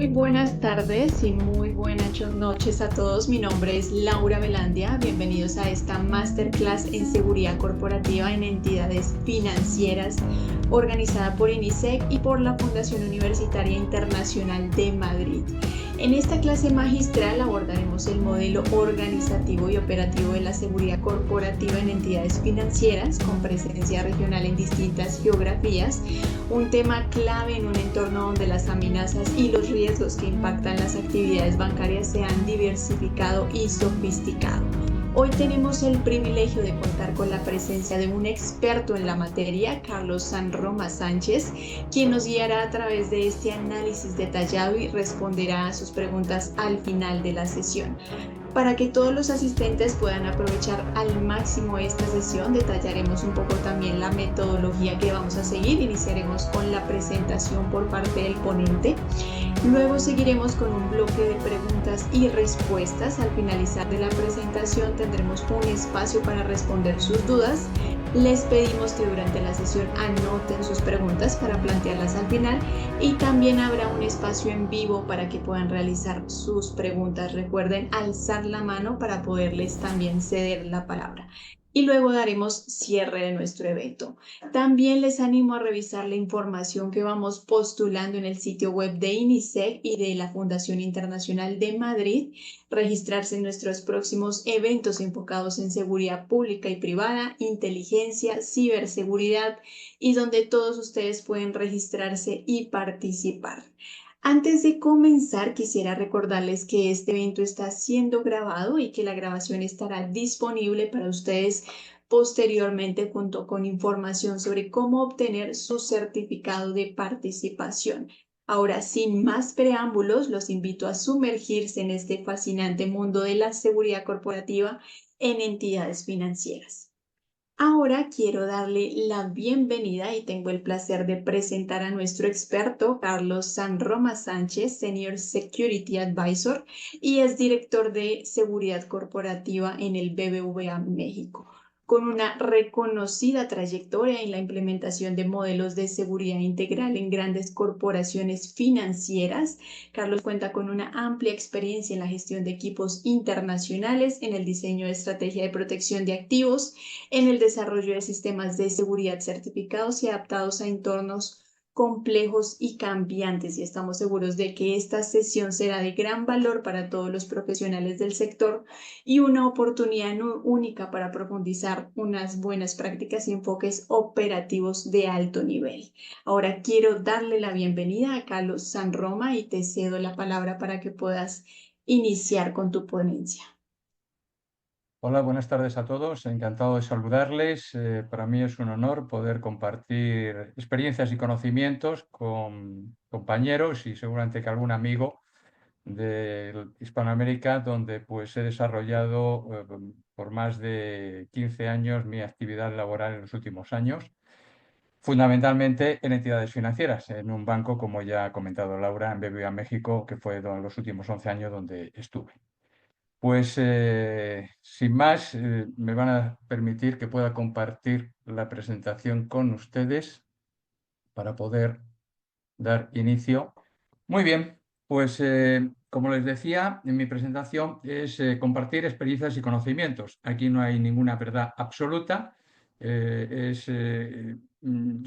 Muy buenas tardes y muy buenas noches a todos. Mi nombre es Laura Velandia. Bienvenidos a esta masterclass en seguridad corporativa en entidades financieras organizada por INISEC y por la Fundación Universitaria Internacional de Madrid. En esta clase magistral abordaremos el modelo organizativo y operativo de la seguridad corporativa en entidades financieras con presencia regional en distintas geografías, un tema clave en un entorno donde las amenazas y los riesgos que impactan las actividades bancarias se han diversificado y sofisticado. Hoy tenemos el privilegio de contar con la presencia de un experto en la materia, Carlos Sanroma Sánchez, quien nos guiará a través de este análisis detallado y responderá a sus preguntas al final de la sesión. Para que todos los asistentes puedan aprovechar al máximo esta sesión, detallaremos un poco también la metodología que vamos a seguir. Iniciaremos con la presentación por parte del ponente. Luego seguiremos con un bloque de preguntas y respuestas. Al finalizar de la presentación tendremos un espacio para responder sus dudas. Les pedimos que durante la sesión anoten sus preguntas para plantearlas al final y también habrá un espacio en vivo para que puedan realizar sus preguntas. Recuerden alzar la mano para poderles también ceder la palabra. Y luego daremos cierre de nuestro evento. También les animo a revisar la información que vamos postulando en el sitio web de INISEC y de la Fundación Internacional de Madrid, registrarse en nuestros próximos eventos enfocados en seguridad pública y privada, inteligencia, ciberseguridad y donde todos ustedes pueden registrarse y participar. Antes de comenzar, quisiera recordarles que este evento está siendo grabado y que la grabación estará disponible para ustedes posteriormente junto con información sobre cómo obtener su certificado de participación. Ahora, sin más preámbulos, los invito a sumergirse en este fascinante mundo de la seguridad corporativa en entidades financieras. Ahora quiero darle la bienvenida y tengo el placer de presentar a nuestro experto, Carlos Sanroma Sánchez, Senior Security Advisor y es director de seguridad corporativa en el BBVA México. Con una reconocida trayectoria en la implementación de modelos de seguridad integral en grandes corporaciones financieras, Carlos cuenta con una amplia experiencia en la gestión de equipos internacionales, en el diseño de estrategia de protección de activos, en el desarrollo de sistemas de seguridad certificados y adaptados a entornos complejos y cambiantes. Y estamos seguros de que esta sesión será de gran valor para todos los profesionales del sector y una oportunidad única para profundizar unas buenas prácticas y enfoques operativos de alto nivel. Ahora quiero darle la bienvenida a Carlos Sanroma y te cedo la palabra para que puedas iniciar con tu ponencia. Hola, buenas tardes a todos. Encantado de saludarles. Para mí es un honor poder compartir experiencias y conocimientos con compañeros y seguramente que algún amigo de Hispanoamérica, donde pues he desarrollado por más de 15 años mi actividad laboral en los últimos años, fundamentalmente en entidades financieras, en un banco, como ya ha comentado Laura, en BBVA México, que fue los últimos 11 años donde estuve. Pues sin más, me van a permitir que pueda compartir la presentación con ustedes para poder dar inicio. Muy bien, pues como les decía, en mi presentación es compartir experiencias y conocimientos. Aquí no hay ninguna verdad absoluta. Yo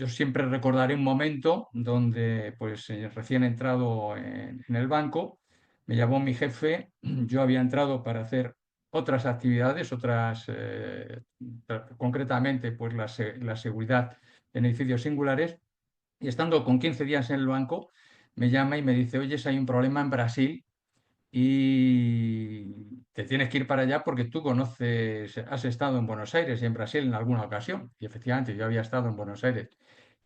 siempre recordaré un momento donde, pues, recién entrado en el banco, me llamó mi jefe. Yo había entrado para hacer otras actividades, concretamente, pues la seguridad en edificios singulares. Y estando con 15 días en el banco, me llama y me dice: oye, si hay un problema en Brasil y te tienes que ir para allá porque tú conoces, has estado en Buenos Aires y en Brasil en alguna ocasión. Y efectivamente, yo había estado en Buenos Aires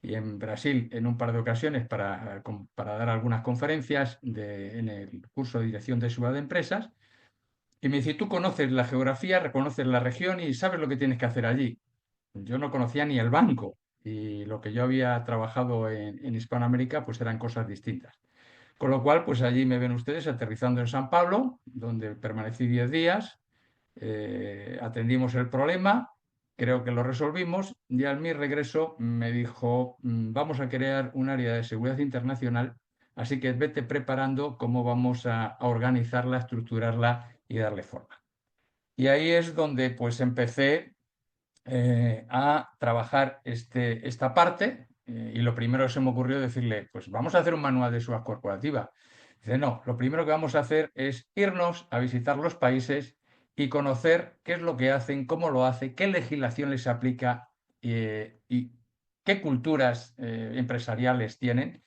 y en Brasil en un par de ocasiones para dar algunas conferencias en el curso de dirección de seguridad de empresas. Y me dice: tú conoces la geografía, reconoces la región y sabes lo que tienes que hacer allí. Yo no conocía ni el banco y lo que yo había trabajado en Hispanoamérica pues eran cosas distintas. Con lo cual, pues allí me ven ustedes aterrizando en San Pablo, donde permanecí 10 días, atendimos el problema, creo que lo resolvimos y al mi regreso me dijo: vamos a crear un área de seguridad internacional Así que vete preparando cómo vamos a organizarla, estructurarla y darle forma. Y ahí es donde pues empecé a trabajar esta parte y lo primero que se me ocurrió decirle, pues vamos a hacer un manual de SWOT corporativa. Dice, no, lo primero que vamos a hacer es irnos a visitar los países y conocer qué es lo que hacen, cómo lo hace, qué legislación les aplica y qué culturas empresariales tienen.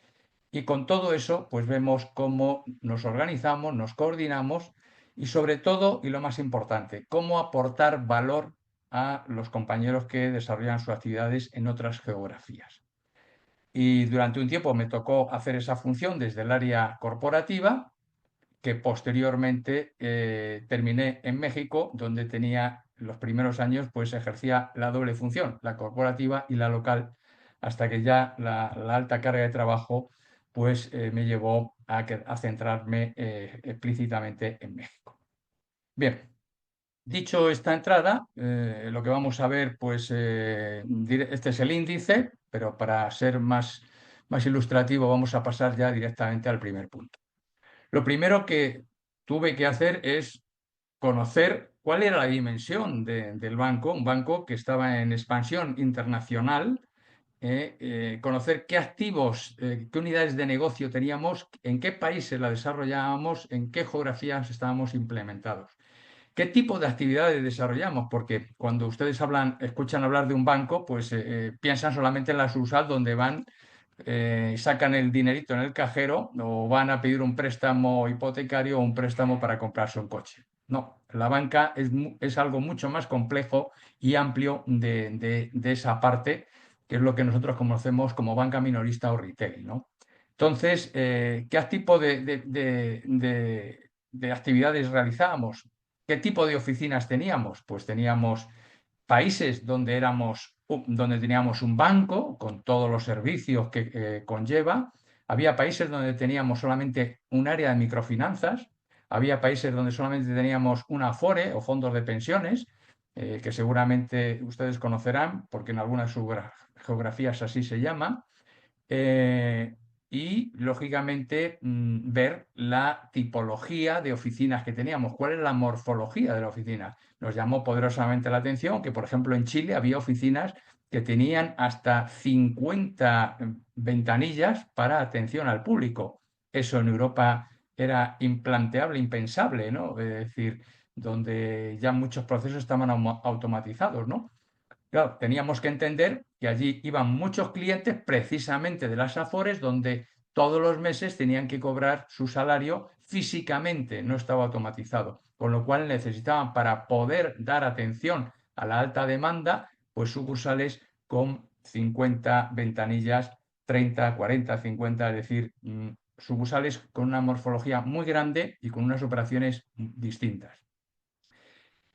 Y con todo eso, pues vemos cómo nos organizamos, nos coordinamos y sobre todo, y lo más importante, cómo aportar valor a los compañeros que desarrollan sus actividades en otras geografías. Y durante un tiempo me tocó hacer esa función desde el área corporativa, que posteriormente terminé en México, donde tenía los primeros años, pues ejercía la doble función, la corporativa y la local, hasta que ya la alta carga de trabajo pues me llevó a centrarme explícitamente en México. Bien, dicho esta entrada, lo que vamos a ver, pues este es el índice, pero para ser más ilustrativo vamos a pasar ya directamente al primer punto. Lo primero que tuve que hacer es conocer cuál era la dimensión del banco, un banco que estaba en expansión internacional, conocer qué activos, qué unidades de negocio teníamos, en qué países la desarrollábamos, en qué geografías estábamos implementados. ¿Qué tipo de actividades desarrollamos? Porque cuando ustedes escuchan hablar de un banco, pues piensan solamente en la sucursal donde van, sacan el dinerito en el cajero o van a pedir un préstamo hipotecario o un préstamo para comprarse un coche. No, la banca es algo mucho más complejo y amplio de esa parte, que es lo que nosotros conocemos como banca minorista o retail, ¿no? Entonces, ¿qué tipo de actividades realizábamos? ¿Qué tipo de oficinas teníamos? Pues teníamos países donde teníamos un banco con todos los servicios que conlleva. Había países donde teníamos solamente un área de microfinanzas. Había países donde solamente teníamos una Afore o fondos de pensiones, que seguramente ustedes conocerán porque en algunas geografías así se llama. eh, y, lógicamente, ver la tipología de oficinas que teníamos, cuál es la morfología de la oficina. Nos llamó poderosamente la atención que, por ejemplo, en Chile había oficinas que tenían hasta 50 ventanillas para atención al público. Eso en Europa era implanteable, impensable, ¿no? Es decir, donde ya muchos procesos estaban automatizados, ¿no? Claro, teníamos que entender que allí iban muchos clientes precisamente de las Afores, donde todos los meses tenían que cobrar su salario físicamente, no estaba automatizado, con lo cual necesitaban para poder dar atención a la alta demanda, pues sucursales con 50 ventanillas, 30, 40, 50, es decir, sucursales con una morfología muy grande y con unas operaciones distintas.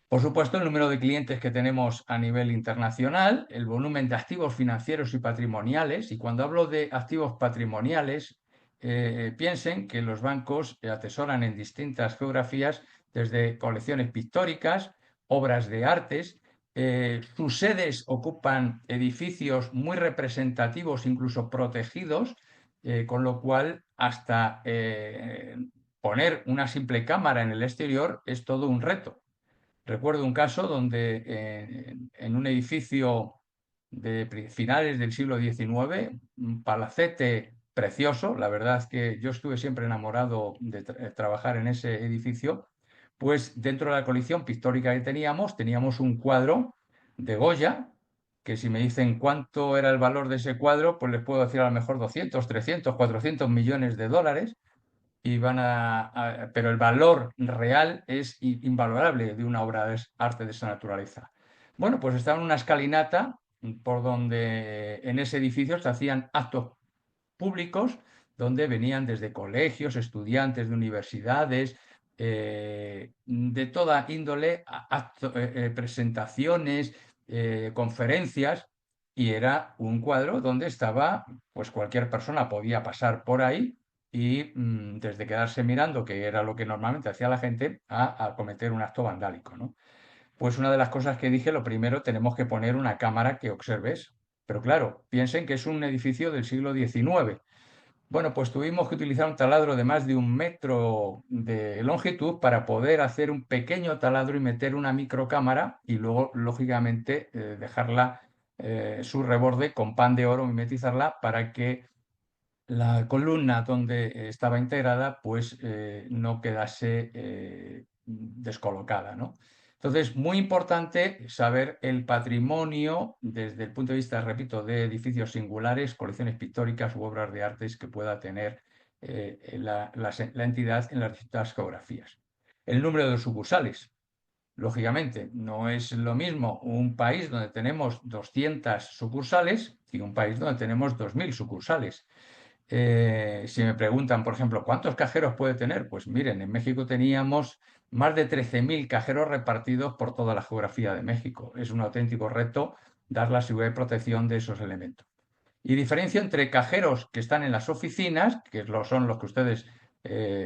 Por supuesto, el número de clientes que tenemos a nivel internacional, el volumen de activos financieros y patrimoniales, y cuando hablo de activos patrimoniales, piensen que los bancos atesoran en distintas geografías desde colecciones pictóricas, obras de artes, sus sedes ocupan edificios muy representativos, incluso protegidos, con lo cual hasta poner una simple cámara en el exterior es todo un reto. Recuerdo un caso donde en un edificio de finales del siglo XIX, un palacete precioso, la verdad es que yo estuve siempre enamorado de trabajar en ese edificio, pues dentro de la colección pictórica que teníamos un cuadro de Goya, que si me dicen cuánto era el valor de ese cuadro, pues les puedo decir a lo mejor 200, 300, 400 millones de dólares pero el valor real es invalorable de una obra de arte de esa naturaleza. Bueno, pues estaba en una escalinata por donde en ese edificio se hacían actos públicos donde venían desde colegios, estudiantes de universidades, de toda índole, presentaciones, conferencias, y era un cuadro donde estaba, pues cualquier persona podía pasar por ahí y desde quedarse mirando, que era lo que normalmente hacía la gente, a cometer un acto vandálico, ¿no? Pues una de las cosas que dije, lo primero, tenemos que poner una cámara que observe eso. Pero claro, piensen que es un edificio del siglo XIX. Bueno, pues tuvimos que utilizar un taladro de más de 1 metro de longitud para poder hacer un pequeño taladro y meter una microcámara y luego, lógicamente, dejarla su reborde con pan de oro, mimetizarla para que la columna donde estaba integrada pues no quedase descolocada, ¿no? Entonces, muy importante saber el patrimonio desde el punto de vista, repito, de edificios singulares, colecciones pictóricas u obras de artes que pueda tener la entidad en las distintas geografías. El número de sucursales. Lógicamente, no es lo mismo un país donde tenemos 200 sucursales que un país donde tenemos 2000 sucursales. Si me preguntan, por ejemplo, ¿cuántos cajeros puede tener? Pues miren, en México teníamos más de 13.000 cajeros repartidos por toda la geografía de México. Es un auténtico reto dar la seguridad y protección de esos elementos. Y diferencia entre cajeros que están en las oficinas, que son los que ustedes,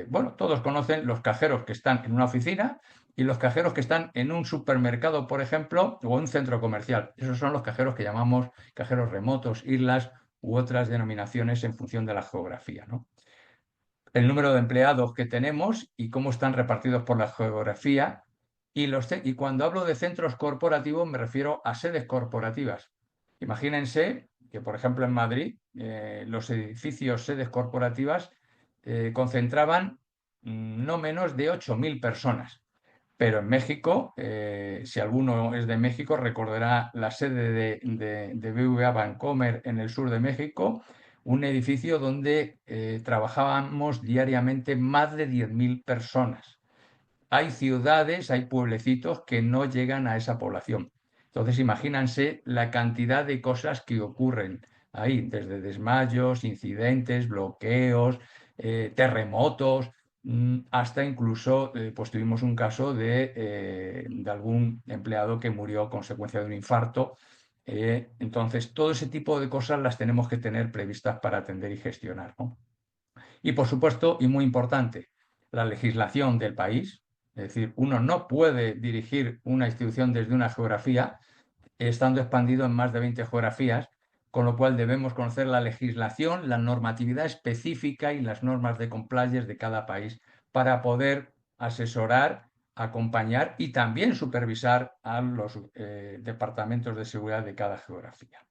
bueno, todos conocen los cajeros que están en una oficina y los cajeros que están en un supermercado, por ejemplo, o en un centro comercial. Esos son los cajeros que llamamos cajeros remotos, islas u otras denominaciones en función de la geografía, ¿no? El número de empleados que tenemos y cómo están repartidos por la geografía. Y cuando hablo de centros corporativos me refiero a sedes corporativas. Imagínense que, por ejemplo, en Madrid los edificios sedes corporativas concentraban no menos de 8.000 personas. Pero en México, si alguno es de México, recordará la sede de BBVA Bancomer en el sur de México, un edificio donde trabajábamos diariamente más de 10.000 personas. Hay ciudades, hay pueblecitos que no llegan a esa población. Entonces, imagínense la cantidad de cosas que ocurren ahí, desde desmayos, incidentes, bloqueos, terremotos, hasta incluso, pues tuvimos un caso de algún empleado que murió a consecuencia de un infarto. Entonces, todo ese tipo de cosas las tenemos que tener previstas para atender y gestionar, ¿no? Y por supuesto, y muy importante, la legislación del país. Es decir, uno no puede dirigir una institución desde una geografía estando expandido en más de 20 geografías, con lo cual debemos conocer la legislación, la normatividad específica y las normas de compliance de cada país para poder asesorar, acompañar y también supervisar a los departamentos de seguridad de cada geografía.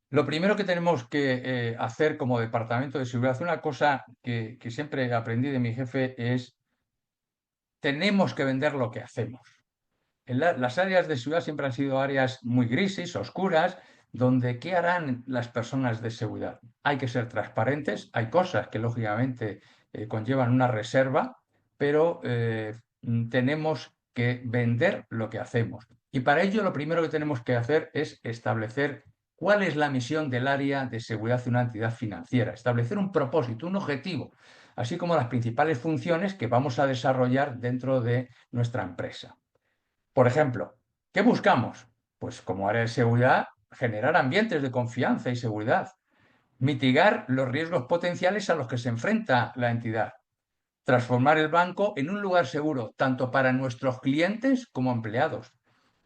Lo primero que tenemos que hacer como Departamento de Seguridad, una cosa que siempre aprendí de mi jefe es, tenemos que vender lo que hacemos. Las áreas de seguridad siempre han sido áreas muy grises, oscuras, donde ¿qué harán las personas de seguridad? Hay que ser transparentes, hay cosas que lógicamente conllevan una reserva, pero tenemos que vender lo que hacemos. Y para ello lo primero que tenemos que hacer es establecer cuál es la misión del área de seguridad de una entidad financiera, establecer un propósito, un objetivo, así como las principales funciones que vamos a desarrollar dentro de nuestra empresa. Por ejemplo, ¿qué buscamos? Pues como área de seguridad, generar ambientes de confianza y seguridad, mitigar los riesgos potenciales a los que se enfrenta la entidad, transformar el banco en un lugar seguro, tanto para nuestros clientes como empleados.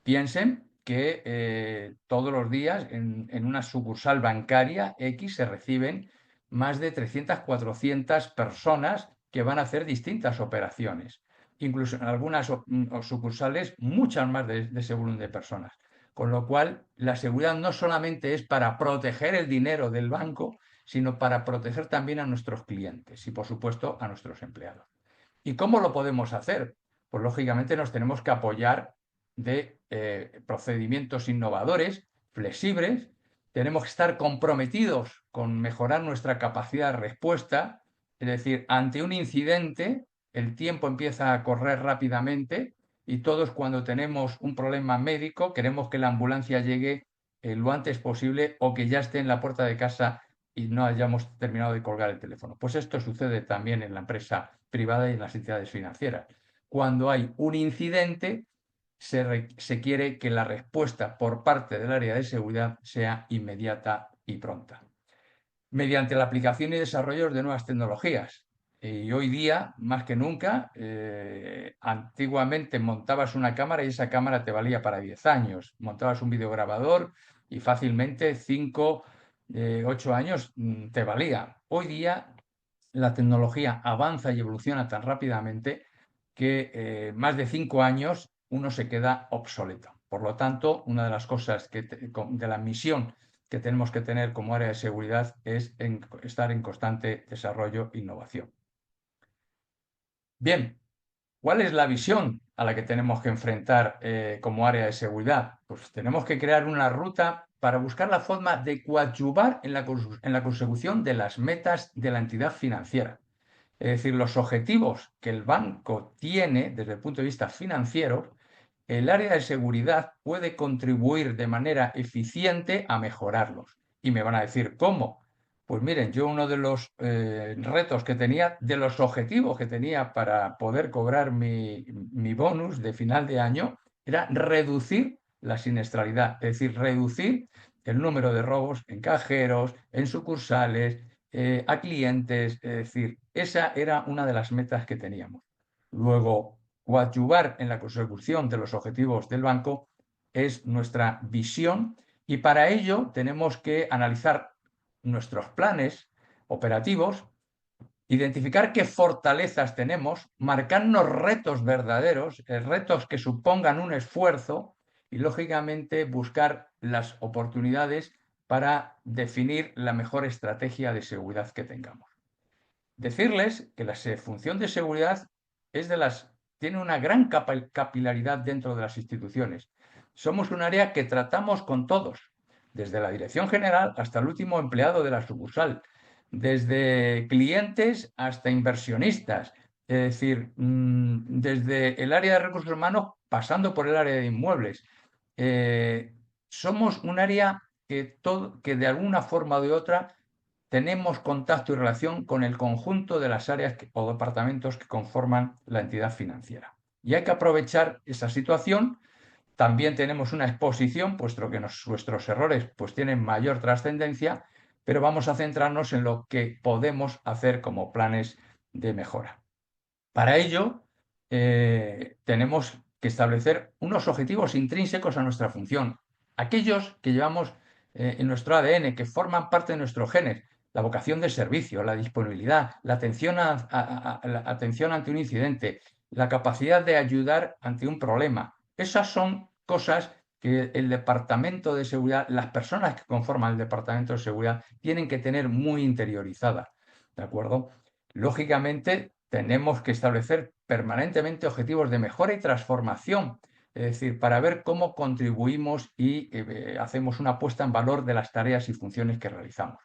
Piensen que todos los días en una sucursal bancaria X se reciben más de 300, 400 personas que van a hacer distintas operaciones. Incluso en algunas sucursales, muchas más de ese volumen de personas. Con lo cual, la seguridad no solamente es para proteger el dinero del banco, sino para proteger también a nuestros clientes y, por supuesto, a nuestros empleados. ¿Y cómo lo podemos hacer? Pues lógicamente nos tenemos que apoyar de procedimientos innovadores, flexibles, tenemos que estar comprometidos con mejorar nuestra capacidad de respuesta, es decir, ante un incidente el tiempo empieza a correr rápidamente y todos cuando tenemos un problema médico queremos que la ambulancia llegue lo antes posible o que ya esté en la puerta de casa y no hayamos terminado de colgar el teléfono. Pues esto sucede también en la empresa privada y en las entidades financieras. Cuando hay un incidente, se quiere que la respuesta por parte del área de seguridad sea inmediata y pronta, mediante la aplicación y desarrollo de nuevas tecnologías. Y hoy día, más que nunca, antiguamente montabas una cámara y esa cámara te valía para 10 años. Montabas un videograbador y fácilmente 5 8 años te valía. Hoy día la tecnología avanza y evoluciona tan rápidamente que más de 5 años uno se queda obsoleto. Por lo tanto, una de las cosas de la misión que tenemos que tener como área de seguridad es estar en constante desarrollo e innovación. Bien, ¿cuál es la visión a la que tenemos que enfrentar como área de seguridad? Pues tenemos que crear una ruta para buscar la forma de coadyuvar en la consecución de las metas de la entidad financiera. Es decir, los objetivos que el banco tiene desde el punto de vista financiero, el área de seguridad puede contribuir de manera eficiente a mejorarlos. Y me van a decir, ¿cómo? Pues miren, yo uno de los retos que tenía, de los objetivos que tenía para poder cobrar mi bonus de final de año, era reducir la siniestralidad, es decir, reducir el número de robos en cajeros, en sucursales, a clientes, es decir, esa era una de las metas que teníamos. Luego, coadyuvar en la consecución de los objetivos del banco es nuestra visión y para ello tenemos que analizar nuestros planes operativos, identificar qué fortalezas tenemos, marcarnos retos verdaderos, retos que supongan un esfuerzo y, lógicamente, buscar las oportunidades para definir la mejor estrategia de seguridad que tengamos. Decirles que la función de seguridad tiene una gran capilaridad dentro de las instituciones. Somos un área que tratamos con todos, desde la dirección general hasta el último empleado de la sucursal, desde clientes hasta inversionistas, es decir, desde el área de recursos humanos pasando por el área de inmuebles. Somos un área que de alguna forma o de otra tenemos contacto y relación con el conjunto de las áreas o departamentos que conforman la entidad financiera. Y hay que aprovechar esa situación. También tenemos una exposición, puesto que nuestros errores pues, tienen mayor trascendencia, pero vamos a centrarnos en lo que podemos hacer como planes de mejora. Para ello, tenemos que establecer unos objetivos intrínsecos a nuestra función, aquellos que llevamos en nuestro ADN, que forman parte de nuestros genes, la vocación de servicio, la disponibilidad, la atención ante un incidente, la capacidad de ayudar ante un problema. Esas son cosas que el Departamento de Seguridad, las personas que conforman el Departamento de Seguridad, tienen que tener muy interiorizadas, ¿de acuerdo? Lógicamente, tenemos que establecer permanentemente objetivos de mejora y transformación, es decir, para ver cómo contribuimos y hacemos una puesta en valor de las tareas y funciones que realizamos.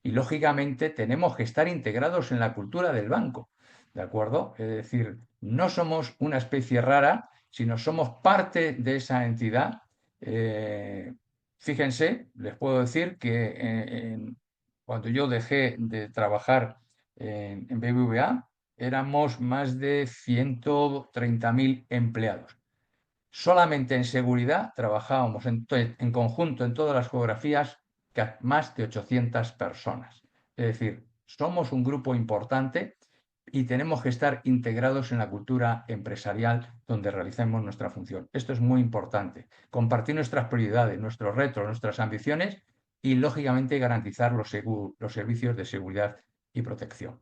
Y lógicamente tenemos que estar integrados en la cultura del banco, ¿de acuerdo? Es decir, no somos una especie rara, sino somos parte de esa entidad. Fíjense, les puedo decir que cuando yo dejé de trabajar en BBVA, éramos más de 130.000 empleados. Solamente en seguridad trabajábamos en conjunto en todas las geografías más de 800 personas. Es decir, somos un grupo importante y tenemos que estar integrados en la cultura empresarial donde realicemos nuestra función. Esto es muy importante. Compartir nuestras prioridades, nuestros retos, nuestras ambiciones y, lógicamente, garantizar los servicios de seguridad y protección.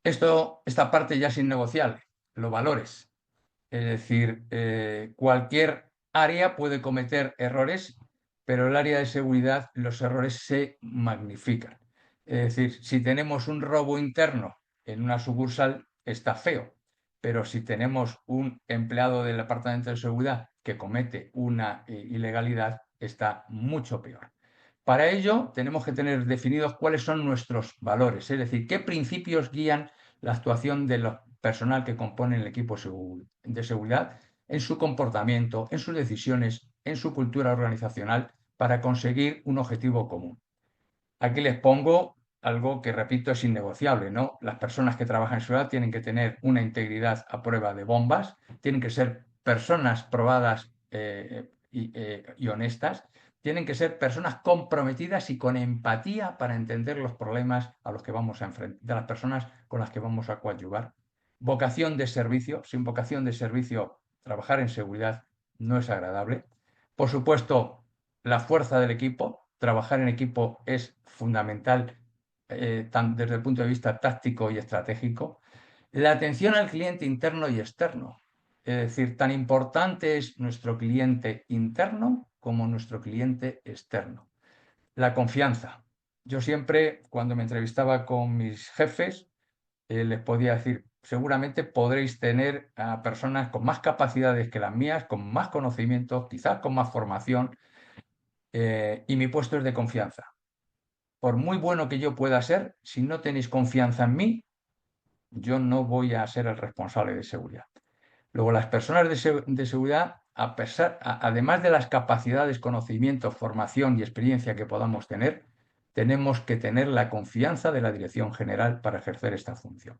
Esta parte ya es innegociable, los valores. Es decir, cualquier área puede cometer errores, pero el área de seguridad los errores se magnifican. Es decir, si tenemos un robo interno en una sucursal, está feo, pero si tenemos un empleado del Departamento de Seguridad que comete una ilegalidad, está mucho peor. Para ello, tenemos que tener definidos cuáles son nuestros valores, es decir, qué principios guían la actuación del personal que compone el equipo de seguridad en su comportamiento, en sus decisiones, en su cultura organizacional para conseguir un objetivo común. Aquí les pongo algo que, repito, es innegociable, ¿no? Las personas que trabajan en seguridad tienen que tener una integridad a prueba de bombas, tienen que ser personas probadas y honestas, tienen que ser personas comprometidas y con empatía para entender los problemas a los que vamos a enfrentar, de las personas con las que vamos a coadyuvar. Vocación de servicio, sin vocación de servicio, trabajar en seguridad no es agradable. Por supuesto, la fuerza del equipo, trabajar en equipo es fundamental, desde el punto de vista táctico y estratégico. La atención al cliente interno y externo. Es decir, tan importante es nuestro cliente interno como nuestro cliente externo. La confianza. Yo siempre, cuando me entrevistaba con mis jefes, les podía decir, seguramente podréis tener a personas con más capacidades que las mías, con más conocimientos, quizás con más formación, y mi puesto es de confianza. Por muy bueno que yo pueda ser, si no tenéis confianza en mí, yo no voy a ser el responsable de seguridad. Luego, las personas de seguridad, además de las capacidades, conocimientos, formación y experiencia que podamos tener, tenemos que tener la confianza de la dirección general para ejercer esta función.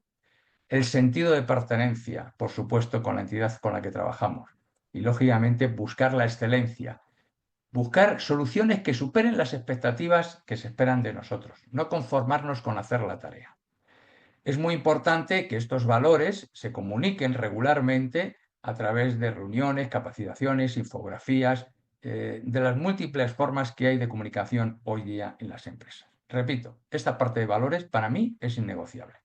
El sentido de pertenencia, por supuesto, con la entidad con la que trabajamos. Y, lógicamente, buscar la excelencia. Buscar soluciones que superen las expectativas que se esperan de nosotros. No conformarnos con hacer la tarea. Es muy importante que estos valores se comuniquen regularmente a través de reuniones, capacitaciones, infografías, de las múltiples formas que hay de comunicación hoy día en las empresas. Repito, esta parte de valores para mí es innegociable.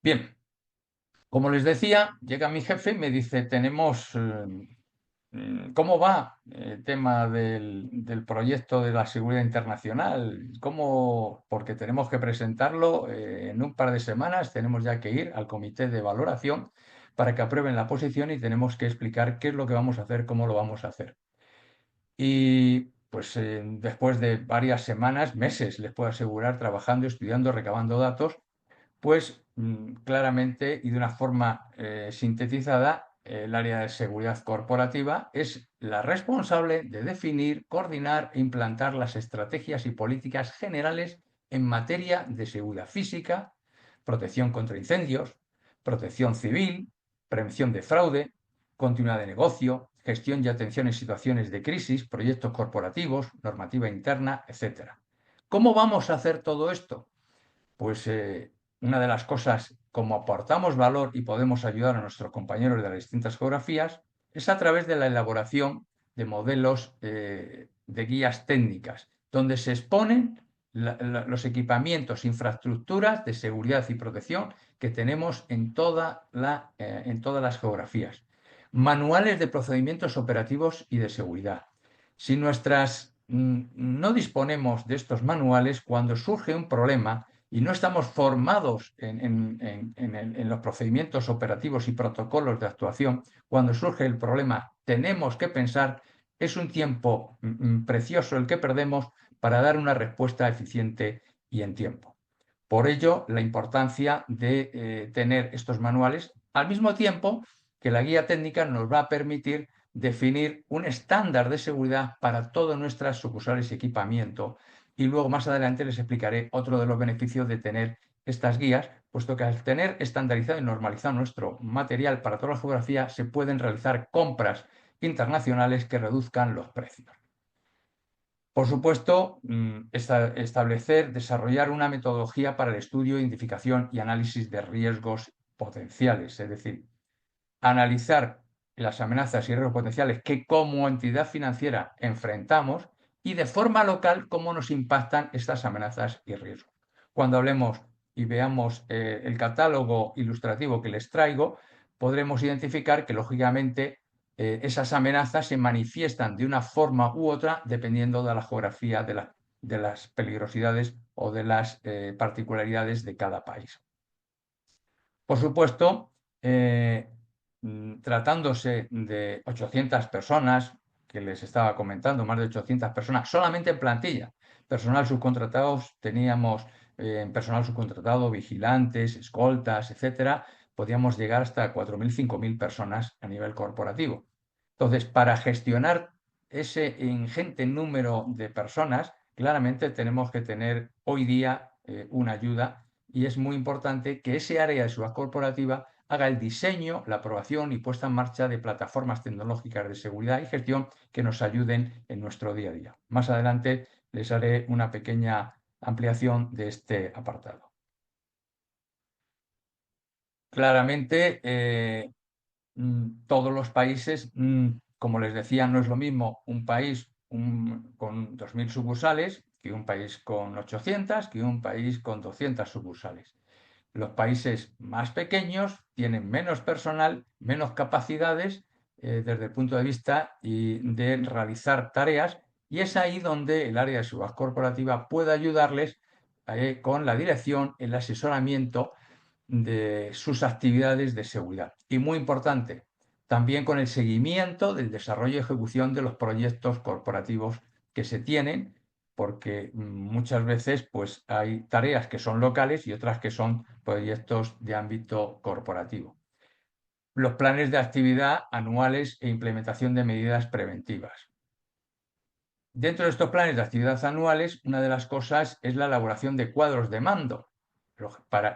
Bien, como les decía, llega mi jefe y me dice, ¿cómo va el tema del proyecto de la seguridad internacional? Porque tenemos que presentarlo en un par de semanas, tenemos ya que ir al comité de valoración para que aprueben la posición y tenemos que explicar qué es lo que vamos a hacer, cómo lo vamos a hacer. Y pues después de varias semanas, meses, les puedo asegurar, trabajando, estudiando, recabando datos, pues claramente y de una forma sintetizada, el área de seguridad corporativa es la responsable de definir, coordinar e implantar las estrategias y políticas generales en materia de seguridad física, protección contra incendios, protección civil, prevención de fraude, continuidad de negocio, gestión y atención en situaciones de crisis, proyectos corporativos, normativa interna, etc. ¿Cómo vamos a hacer todo esto? Pues una de las cosas, como aportamos valor y podemos ayudar a nuestros compañeros de las distintas geografías, es a través de la elaboración de modelos de guías técnicas, donde se exponen los equipamientos, infraestructuras de seguridad y protección que tenemos en todas las geografías. Manuales de procedimientos operativos y de seguridad. Si no disponemos de estos manuales, cuando surge un problema, y no estamos formados en los procedimientos operativos y protocolos de actuación, cuando surge el problema tenemos que pensar, es un tiempo precioso el que perdemos para dar una respuesta eficiente y en tiempo. Por ello, la importancia de tener estos manuales, al mismo tiempo que la guía técnica nos va a permitir definir un estándar de seguridad para todas nuestras sucursales y equipamiento. Y luego más adelante les explicaré otro de los beneficios de tener estas guías, puesto que al tener estandarizado y normalizado nuestro material para toda la geografía, se pueden realizar compras internacionales que reduzcan los precios. Por supuesto, desarrollar una metodología para el estudio, identificación y análisis de riesgos potenciales, es decir, analizar las amenazas y riesgos potenciales que como entidad financiera enfrentamos y de forma local cómo nos impactan estas amenazas y riesgos. Cuando hablemos y veamos el catálogo ilustrativo que les traigo, podremos identificar que lógicamente esas amenazas se manifiestan de una forma u otra dependiendo de la geografía de las peligrosidades o de las particularidades de cada país. Por supuesto, tratándose de 800 personas, que les estaba comentando, más de 800 personas, solamente en plantilla. Personal subcontratados, teníamos personal subcontratado, vigilantes, escoltas, etcétera, podíamos llegar hasta 4.000, 5.000 personas a nivel corporativo. Entonces, para gestionar ese ingente número de personas, claramente tenemos que tener hoy día una ayuda y es muy importante que ese área de seguridad corporativa haga el diseño, la aprobación y puesta en marcha de plataformas tecnológicas de seguridad y gestión que nos ayuden en nuestro día a día. Más adelante les haré una pequeña ampliación de este apartado. Claramente, todos los países, como les decía, no es lo mismo un país, con 2.000 sucursales que un país con 800, que un país con 200 sucursales. Los países más pequeños tienen menos personal, menos capacidades desde el punto de vista de realizar tareas, y es ahí donde el área de seguridad corporativa puede ayudarles con la dirección, el asesoramiento de sus actividades de seguridad. Y muy importante, también con el seguimiento del desarrollo y ejecución de los proyectos corporativos que se tienen, porque muchas veces pues, hay tareas que son locales y otras que son proyectos de ámbito corporativo. Los planes de actividad anuales e implementación de medidas preventivas. Dentro de estos planes de actividad anuales, una de las cosas es la elaboración de cuadros de mando.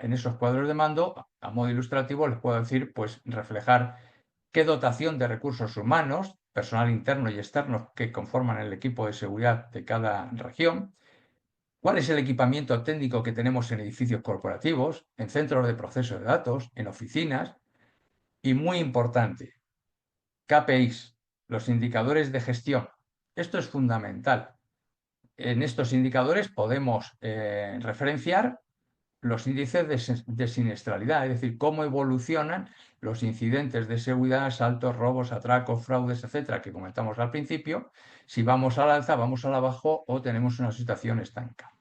En esos cuadros de mando, a modo ilustrativo, les puedo decir, pues reflejar qué dotación de recursos humanos, personal interno y externo que conforman el equipo de seguridad de cada región, cuál es el equipamiento técnico que tenemos en edificios corporativos, en centros de proceso de datos, en oficinas, y muy importante, KPIs, los indicadores de gestión. Esto es fundamental. En estos indicadores podemos referenciar los índices de siniestralidad, es decir, cómo evolucionan los incidentes de seguridad, asaltos, robos, atracos, fraudes, etcétera, que comentamos al principio, si vamos al alza, vamos al abajo o tenemos una situación estanca.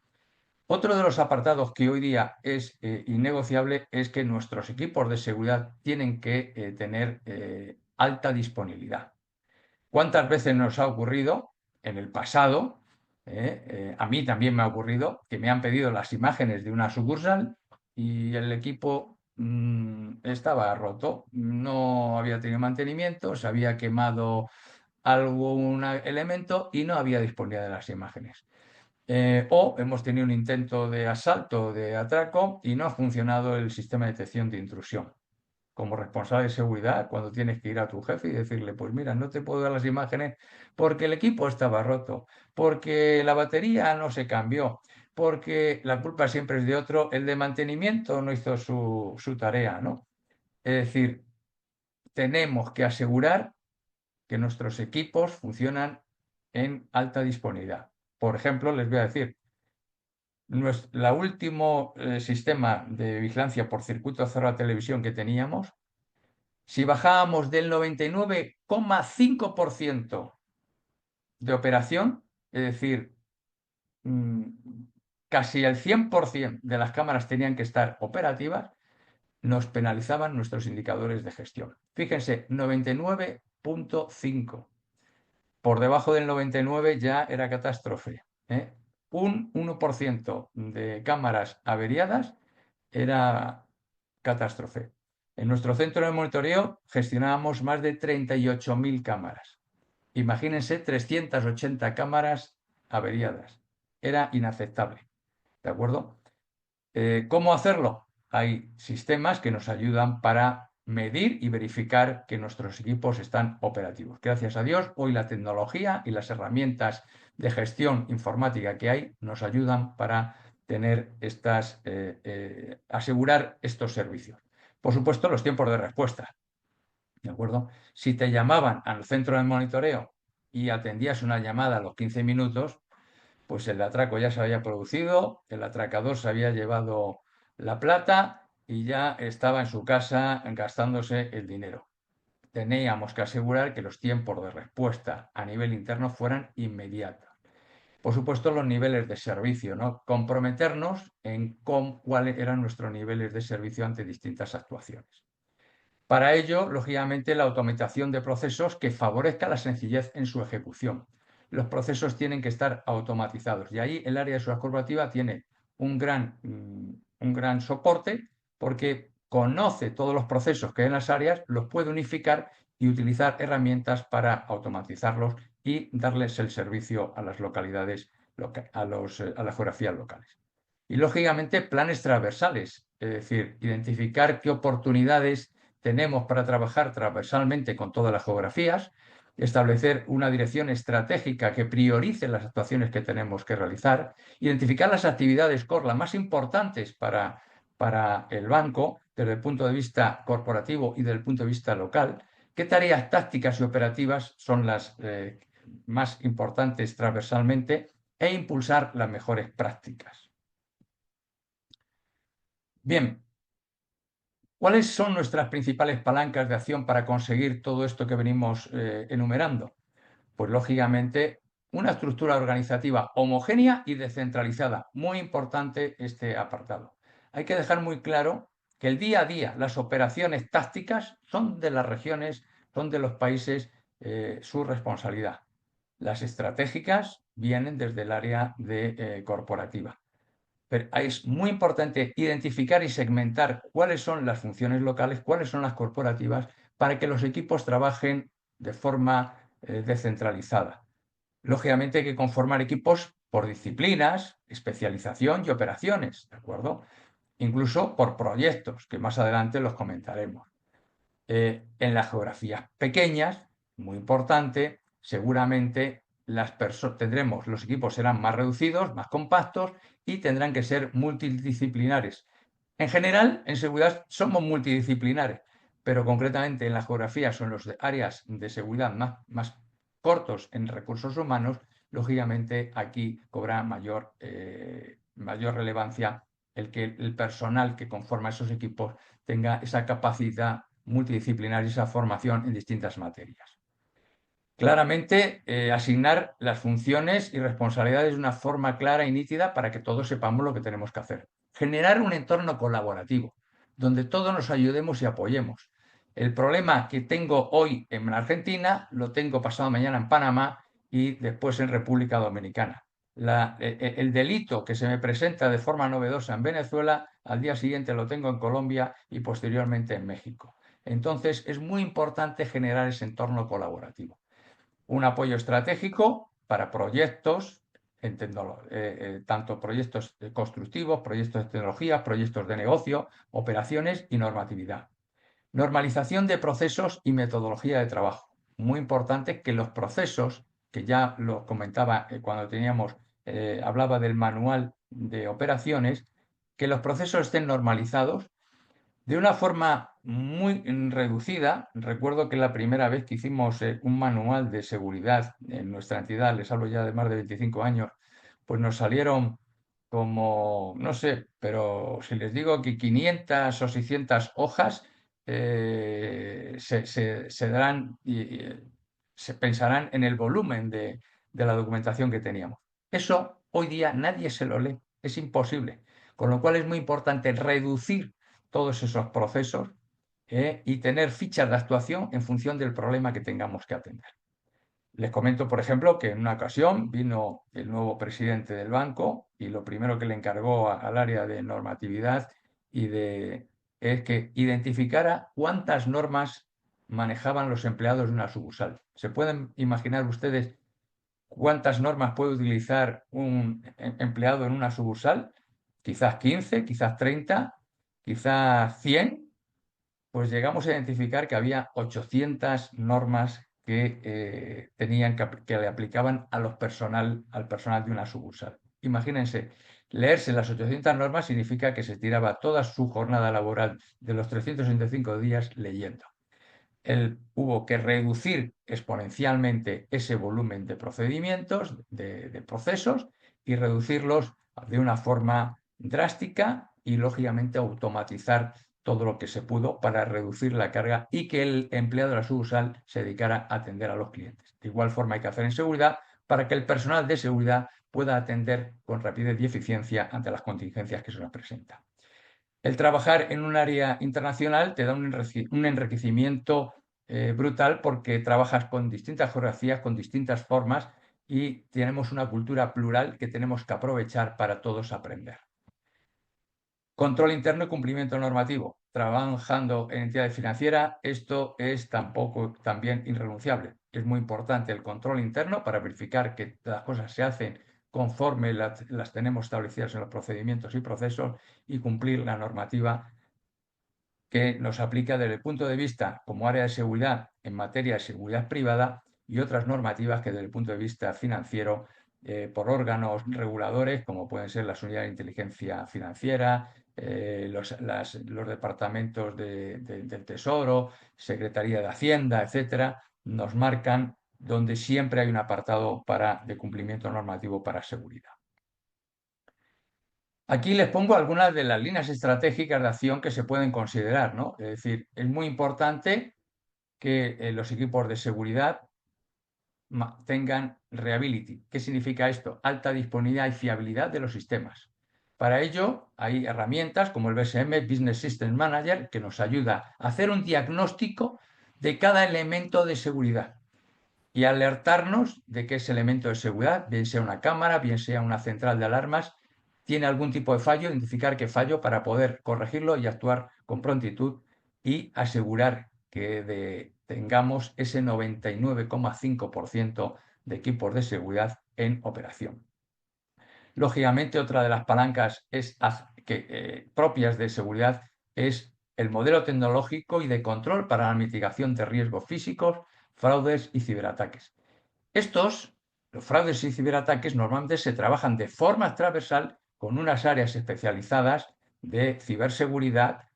Otro de los apartados que hoy día es innegociable es que nuestros equipos de seguridad tienen que tener alta disponibilidad. ¿Cuántas veces nos ha ocurrido en el pasado? A mí también me ha ocurrido que me han pedido las imágenes de una sucursal y el equipo estaba roto, no había tenido mantenimiento, se había quemado algún elemento y no había disponibilidad de las imágenes. O hemos tenido un intento de asalto, de atraco, y no ha funcionado el sistema de detección de intrusión. Como responsable de seguridad, cuando tienes que ir a tu jefe y decirle, pues mira, no te puedo dar las imágenes porque el equipo estaba roto, porque la batería no se cambió, porque la culpa siempre es de otro, el de mantenimiento no hizo su tarea, ¿no? Es decir, tenemos que asegurar que nuestros equipos funcionan en alta disponibilidad. Por ejemplo, les voy a decir, el último sistema de vigilancia por circuito cerrado de televisión que teníamos, si bajábamos del 99,5% de operación, es decir, casi el 100% de las cámaras tenían que estar operativas, nos penalizaban nuestros indicadores de gestión. Fíjense, 99,5. Por debajo del 99 ya era catástrofe. Un 1% de cámaras averiadas era catástrofe. En nuestro centro de monitoreo gestionábamos más de 38.000 cámaras. Imagínense 380 cámaras averiadas. Era inaceptable. ¿De acuerdo? ¿Cómo hacerlo? Hay sistemas que nos ayudan para medir y verificar que nuestros equipos están operativos. Gracias a Dios, hoy la tecnología y las herramientas de gestión informática que hay nos ayudan para tener asegurar estos servicios. Por supuesto, los tiempos de respuesta. ¿De acuerdo? Si te llamaban al centro de monitoreo y atendías una llamada a los 15 minutos, pues el atraco ya se había producido, el atracador se había llevado la plata y ya estaba en su casa gastándose el dinero. Teníamos que asegurar que los tiempos de respuesta a nivel interno fueran inmediatos. Por supuesto, los niveles de servicio, ¿no? Comprometernos en cuáles eran nuestros niveles de servicio ante distintas actuaciones. Para ello, lógicamente, la automatización de procesos que favorezca la sencillez en su ejecución. Los procesos tienen que estar automatizados y ahí el área de seguridad corporativa tiene un gran soporte porque conoce todos los procesos que hay en las áreas, los puede unificar y utilizar herramientas para automatizarlos y darles el servicio a las localidades, a las geografías locales. Y lógicamente planes transversales, es decir, identificar qué oportunidades tenemos para trabajar transversalmente con todas las geografías, establecer una dirección estratégica que priorice las actuaciones que tenemos que realizar, identificar las actividades core, las más importantes para el banco desde el punto de vista corporativo y desde el punto de vista local, qué tareas tácticas y operativas son las más importantes transversalmente e impulsar las mejores prácticas. Bien, ¿cuáles son nuestras principales palancas de acción para conseguir todo esto que venimos enumerando? Pues lógicamente una estructura organizativa homogénea y descentralizada. Muy importante este apartado. Hay que dejar muy claro que el día a día, las operaciones tácticas son de las regiones, son de los países su responsabilidad. Las estratégicas vienen desde el área corporativa. Pero es muy importante identificar y segmentar cuáles son las funciones locales, cuáles son las corporativas, para que los equipos trabajen de forma descentralizada. Lógicamente hay que conformar equipos por disciplinas, especialización y operaciones, ¿de acuerdo? Incluso por proyectos, que más adelante los comentaremos. En las geografías pequeñas, muy importante, seguramente los equipos serán más reducidos, más compactos y tendrán que ser multidisciplinares. En general, en seguridad somos multidisciplinares, pero concretamente en la geografía son los áreas de seguridad más cortos en recursos humanos, lógicamente aquí cobra mayor relevancia el que el personal que conforma esos equipos tenga esa capacidad multidisciplinar y esa formación en distintas materias. Claramente, asignar las funciones y responsabilidades de una forma clara y nítida para que todos sepamos lo que tenemos que hacer. Generar un entorno colaborativo, donde todos nos ayudemos y apoyemos. El problema que tengo hoy en Argentina, lo tengo pasado mañana en Panamá y después en República Dominicana. El delito que se me presenta de forma novedosa en Venezuela, al día siguiente lo tengo en Colombia y posteriormente en México. Entonces, es muy importante generar ese entorno colaborativo. Un apoyo estratégico para proyectos, tanto proyectos constructivos, proyectos de tecnología, proyectos de negocio, operaciones y normatividad. Normalización de procesos y metodología de trabajo. Muy importante que los procesos, que ya lo comentaba cuando hablaba del manual de operaciones, que los procesos estén normalizados de una forma muy reducida. Recuerdo que la primera vez que hicimos un manual de seguridad en nuestra entidad, les hablo ya de más de 25 años, pues nos salieron como, no sé, pero si les digo que 500 o 600 hojas se darán y se pensarán en el volumen de la documentación que teníamos. Eso hoy día nadie se lo lee, es imposible. Con lo cual es muy importante reducir todos esos procesos y tener fichas de actuación en función del problema que tengamos que atender. Les comento, por ejemplo, que en una ocasión vino el nuevo presidente del banco y lo primero que le encargó al área de normatividad es que identificara cuántas normas manejaban los empleados de una sucursal. ¿Se pueden imaginar ustedes cuántas normas puede utilizar un empleado en una sucursal? Quizás 15, quizás 30, quizás 100. Pues llegamos a identificar que había 800 normas que que le aplicaban al personal de una sucursal. Imagínense, leerse las 800 normas significa que se tiraba toda su jornada laboral de los 365 días leyendo. Él hubo que reducir exponencialmente ese volumen de procedimientos, de procesos, y reducirlos de una forma drástica y, lógicamente, automatizar todo lo que se pudo para reducir la carga y que el empleado de la sucursal se dedicara a atender a los clientes. De igual forma hay que hacer en seguridad para que el personal de seguridad pueda atender con rapidez y eficiencia ante las contingencias que se nos presentan. El trabajar en un área internacional te da un enriquecimiento brutal porque trabajas con distintas geografías, con distintas formas y tenemos una cultura plural que tenemos que aprovechar para todos aprender. Control interno y cumplimiento normativo. Trabajando en entidades financieras, esto es también irrenunciable. Es muy importante el control interno para verificar que las cosas se hacen conforme las tenemos establecidas en los procedimientos y procesos y cumplir la normativa que nos aplica desde el punto de vista como área de seguridad en materia de seguridad privada y otras normativas que desde el punto de vista financiero por órganos reguladores como pueden ser las unidades de inteligencia financiera, los departamentos del Tesoro, Secretaría de Hacienda, etcétera, nos marcan donde siempre hay un apartado de cumplimiento normativo para seguridad. Aquí les pongo algunas de las líneas estratégicas de acción que se pueden considerar, ¿no? Es decir, es muy importante que los equipos de seguridad tengan reliability. ¿Qué significa esto? Alta disponibilidad y fiabilidad de los sistemas. Para ello hay herramientas como el BSM, Business System Manager, que nos ayuda a hacer un diagnóstico de cada elemento de seguridad y alertarnos de que ese elemento de seguridad, bien sea una cámara, bien sea una central de alarmas, tiene algún tipo de fallo, identificar qué fallo para poder corregirlo y actuar con prontitud y asegurar que tengamos ese 99,5% de equipos de seguridad en operación. Lógicamente, otra de las palancas propias de seguridad es el modelo tecnológico y de control para la mitigación de riesgos físicos, fraudes y ciberataques. Los fraudes y ciberataques, normalmente se trabajan de forma transversal con unas áreas especializadas de ciberseguridad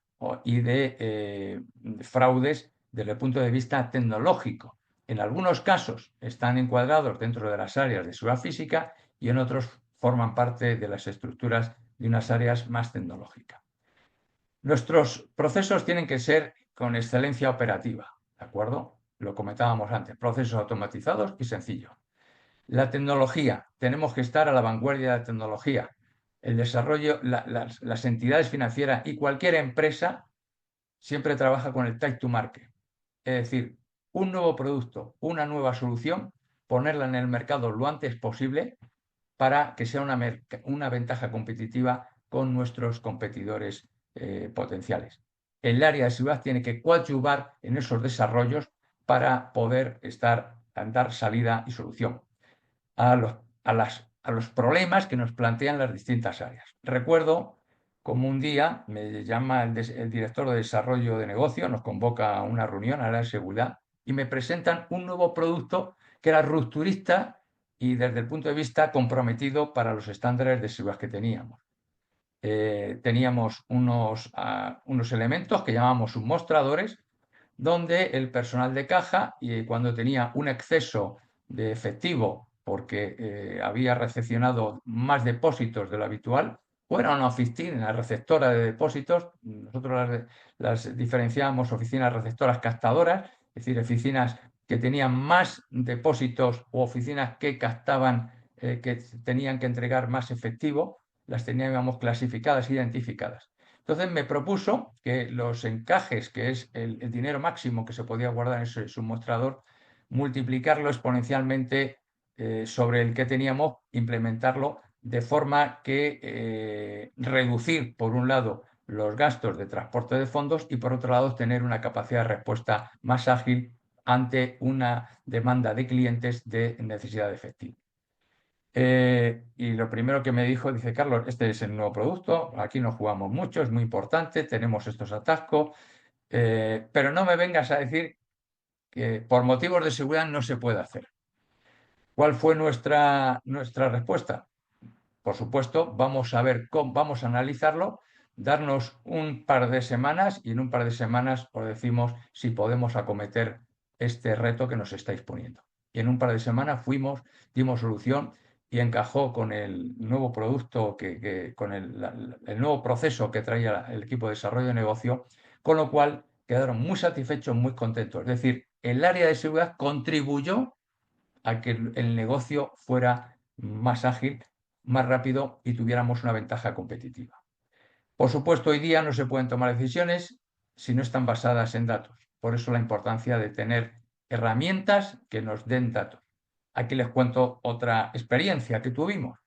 y de fraudes desde el punto de vista tecnológico. En algunos casos están encuadrados dentro de las áreas de seguridad física y en otros forman parte de las estructuras de unas áreas más tecnológicas. Nuestros procesos tienen que ser con excelencia operativa, ¿de acuerdo? Lo comentábamos antes, procesos automatizados y sencillos. La tecnología, tenemos que estar a la vanguardia de la tecnología. El desarrollo, las entidades financieras y cualquier empresa siempre trabaja con el time to market. Es decir, un nuevo producto, una nueva solución, ponerla en el mercado lo antes posible para que sea una ventaja competitiva con nuestros competidores potenciales. El área de seguridad tiene que coadyuvar en esos desarrollos para poder dar salida y solución a los problemas que nos plantean las distintas áreas. Recuerdo como un día me llama el director de desarrollo de negocio, nos convoca a una reunión a la de seguridad y me presentan un nuevo producto que era rupturista y desde el punto de vista comprometido para los estándares de seguridad que teníamos. Teníamos unos elementos que llamamos submostradores, donde el personal de caja, y cuando tenía un exceso de efectivo porque había recepcionado más depósitos de lo habitual, o era una oficina receptora de depósitos, nosotros las diferenciábamos oficinas receptoras captadoras, es decir, oficinas que tenían más depósitos o oficinas que captaban, que tenían que entregar más efectivo, las teníamos clasificadas, identificadas. Entonces me propuso que los encajes, que es el dinero máximo que se podía guardar en ese submostrador, multiplicarlo exponencialmente sobre el que teníamos, implementarlo de forma que reducir, por un lado, los gastos de transporte de fondos y, por otro lado, tener una capacidad de respuesta más ágil ante una demanda de clientes de necesidad de efectivo. Y lo primero que me dijo, dice, Carlos, este es el nuevo producto, aquí no jugamos mucho, es muy importante, tenemos estos atascos, pero no me vengas a decir que por motivos de seguridad no se puede hacer. ¿Cuál fue nuestra respuesta? Por supuesto, vamos a ver vamos a analizarlo, darnos un par de semanas y en un par de semanas os decimos si podemos acometer este reto que nos estáis poniendo. Y en un par de semanas dimos solución y encajó con el nuevo producto, con el nuevo proceso que traía el equipo de desarrollo de negocio, con lo cual quedaron muy satisfechos, muy contentos. Es decir, el área de seguridad contribuyó a que el negocio fuera más ágil, más rápido y tuviéramos una ventaja competitiva. Por supuesto, hoy día no se pueden tomar decisiones si no están basadas en datos. Por eso la importancia de tener herramientas que nos den datos. Aquí les cuento otra experiencia que tuvimos.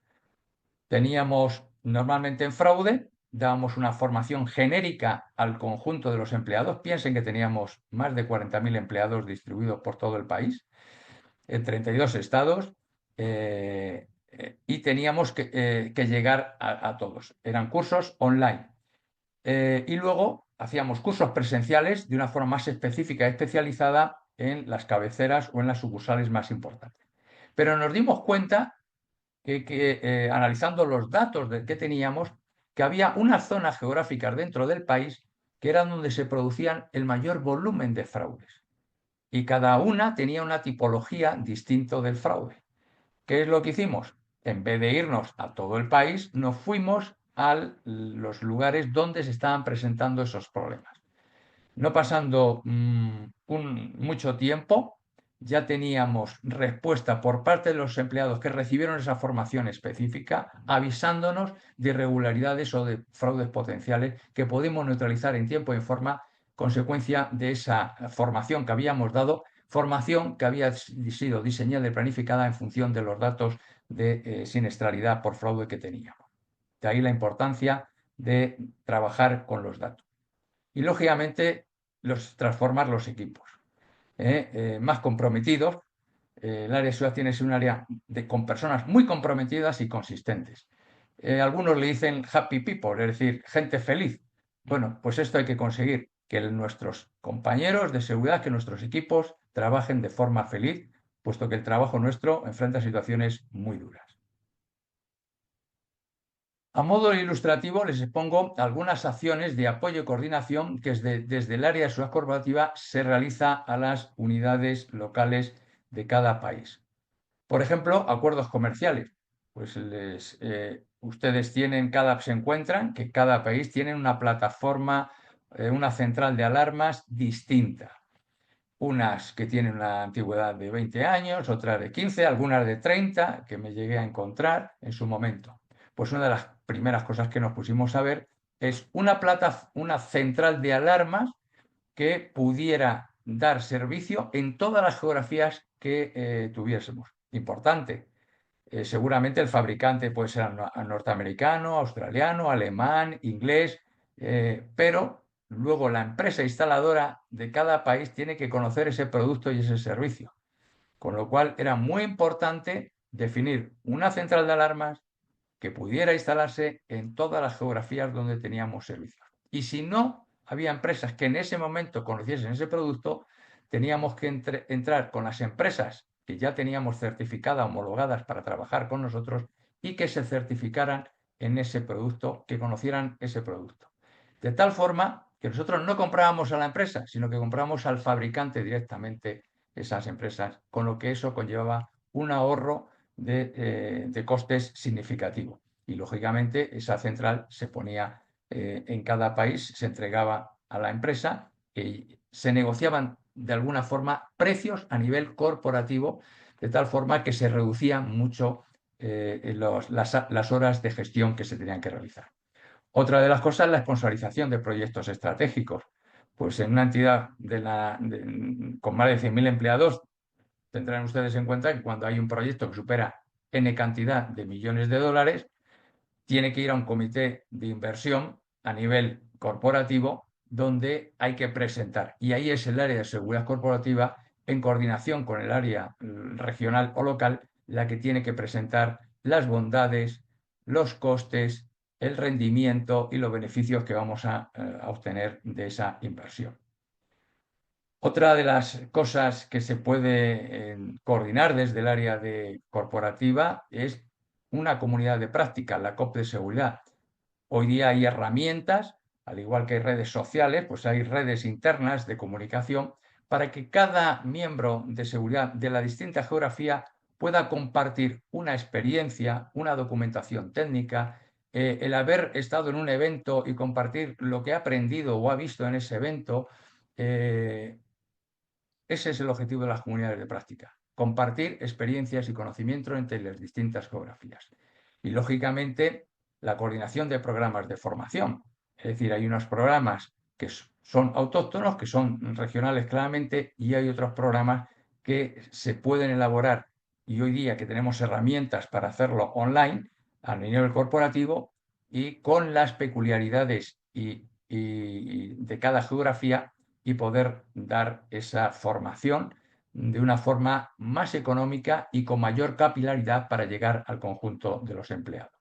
Teníamos normalmente en fraude, dábamos una formación genérica al conjunto de los empleados. Piensen que teníamos más de 40.000 empleados distribuidos por todo el país en 32 estados y teníamos que llegar a todos. Eran cursos online. Y luego hacíamos cursos presenciales de una forma más específica y especializada en las cabeceras o en las sucursales más importantes. Pero nos dimos cuenta que analizando los datos que teníamos, que había unas zonas geográficas dentro del país que eran donde se producían el mayor volumen de fraudes. y cada una tenía una tipología distinta del fraude. ¿Qué es lo que hicimos? En vez de irnos a todo el país, nos fuimos a los lugares donde se estaban presentando esos problemas. No pasando mucho tiempo, ya teníamos respuesta por parte de los empleados que recibieron esa formación específica, avisándonos de irregularidades o de fraudes potenciales que podemos neutralizar en tiempo y en forma, consecuencia de esa formación que habíamos dado, formación que había sido diseñada y planificada en función de los datos de siniestralidad por fraude que teníamos. De ahí la importancia de trabajar con los datos. Y lógicamente transformar los equipos más comprometidos. El área de seguridad tiene que ser un área con personas muy comprometidas y consistentes. Algunos le dicen happy people, es decir, gente feliz. Bueno, pues esto hay que conseguir, que nuestros compañeros de seguridad, que nuestros equipos trabajen de forma feliz, puesto que el trabajo nuestro enfrenta situaciones muy duras. A modo ilustrativo les expongo algunas acciones de apoyo y coordinación que desde el área de seguridad corporativa se realiza a las unidades locales de cada país. Por ejemplo, acuerdos comerciales. Pues ustedes se encuentran que cada país tiene una plataforma, una central de alarmas distinta. Unas que tienen una antigüedad de 20 años, otras de 15, algunas de 30, que me llegué a encontrar en su momento. Pues una de las primeras cosas que nos pusimos a ver es una central de alarmas que pudiera dar servicio en todas las geografías que tuviésemos. Importante. Seguramente el fabricante puede ser norteamericano, australiano, alemán, inglés, pero luego la empresa instaladora de cada país tiene que conocer ese producto y ese servicio. Con lo cual era muy importante definir una central de alarmas que pudiera instalarse en todas las geografías donde teníamos servicios. Y si no había empresas que en ese momento conociesen ese producto, teníamos que entrar con las empresas que ya teníamos certificadas, homologadas para trabajar con nosotros y que se certificaran en ese producto, que conocieran ese producto. De tal forma que nosotros no comprábamos a la empresa, sino que comprábamos al fabricante directamente esas empresas, con lo que eso conllevaba un ahorro de costes significativo. Y lógicamente esa central se ponía en cada país, se entregaba a la empresa y se negociaban de alguna forma precios a nivel corporativo, de tal forma que se reducían mucho las horas de gestión que se tenían que realizar. Otra de las cosas es la sponsorización de proyectos estratégicos. Pues en una entidad con más de 100.000 empleados, tendrán ustedes en cuenta que cuando hay un proyecto que supera N cantidad de millones de dólares, tiene que ir a un comité de inversión a nivel corporativo donde hay que presentar. Y ahí es el área de seguridad corporativa, en coordinación con el área regional o local, la que tiene que presentar las bondades, los costes, el rendimiento y los beneficios que vamos a obtener de esa inversión. Otra de las cosas que se puede coordinar desde el área corporativa es una comunidad de práctica, la COP de seguridad. Hoy día hay herramientas, al igual que hay redes sociales, pues hay redes internas de comunicación para que cada miembro de seguridad de la distinta geografía pueda compartir una experiencia, una documentación técnica, el haber estado en un evento y compartir lo que ha aprendido o ha visto en ese evento. Ese es el objetivo de las comunidades de práctica, compartir experiencias y conocimientos entre las distintas geografías. Y, lógicamente, la coordinación de programas de formación. Es decir, hay unos programas que son autóctonos, que son regionales claramente, y hay otros programas que se pueden elaborar, y hoy día que tenemos herramientas para hacerlo online a nivel corporativo y con las peculiaridades de cada geografía, y poder dar esa formación de una forma más económica y con mayor capilaridad para llegar al conjunto de los empleados.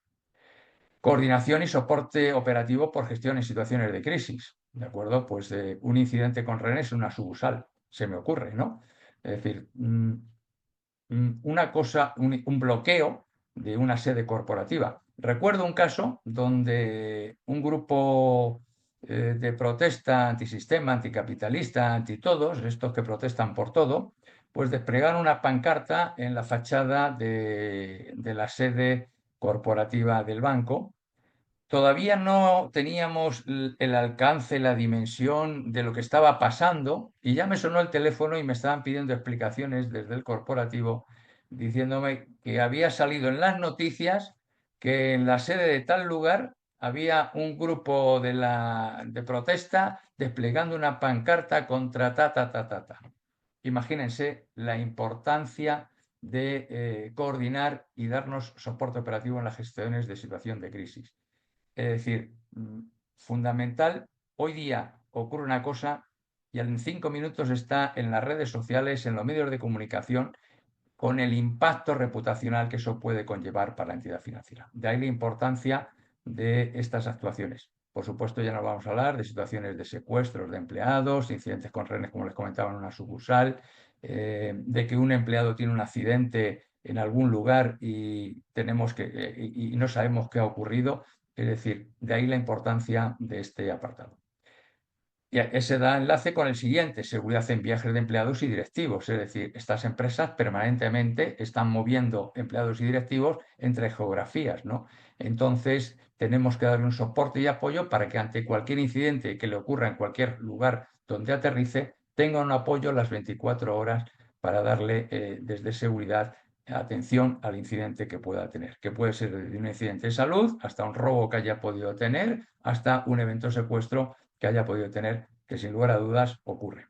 Coordinación y soporte operativo por gestión en situaciones de crisis. ¿De acuerdo? Pues un incidente con rehenes en una sucursal, se me ocurre, ¿no? Es decir, una cosa, un bloqueo de una sede corporativa. Recuerdo un caso donde un grupo de protesta antisistema, anticapitalista, anti todos, estos que protestan por todo, pues desplegaron una pancarta en la fachada de la sede corporativa del banco. Todavía no teníamos el alcance, la dimensión de lo que estaba pasando y ya me sonó el teléfono y me estaban pidiendo explicaciones desde el corporativo diciéndome que había salido en las noticias que en la sede de tal lugar había un grupo de protesta desplegando una pancarta contra ta, ta, ta, ta, ta. Imagínense la importancia de coordinar y darnos soporte operativo en las gestiones de situación de crisis. Es decir, fundamental, hoy día ocurre una cosa y en 5 minutos está en las redes sociales, en los medios de comunicación, con el impacto reputacional que eso puede conllevar para la entidad financiera. De ahí la importancia de estas actuaciones. Por supuesto, ya no vamos a hablar de situaciones de secuestros de empleados, incidentes con rehenes, como les comentaba, en una sucursal, de que un empleado tiene un accidente en algún lugar y y no sabemos qué ha ocurrido. Es decir, de ahí la importancia de este apartado. Y ese da enlace con el siguiente, seguridad en viajes de empleados y directivos. Es decir, estas empresas permanentemente están moviendo empleados y directivos entre geografías, ¿no? Entonces, tenemos que darle un soporte y apoyo para que ante cualquier incidente que le ocurra en cualquier lugar donde aterrice, tenga un apoyo las 24 horas para darle desde seguridad atención al incidente que pueda tener, que puede ser desde un incidente de salud hasta un robo que haya podido tener, hasta un evento secuestro que haya podido tener, que sin lugar a dudas ocurre.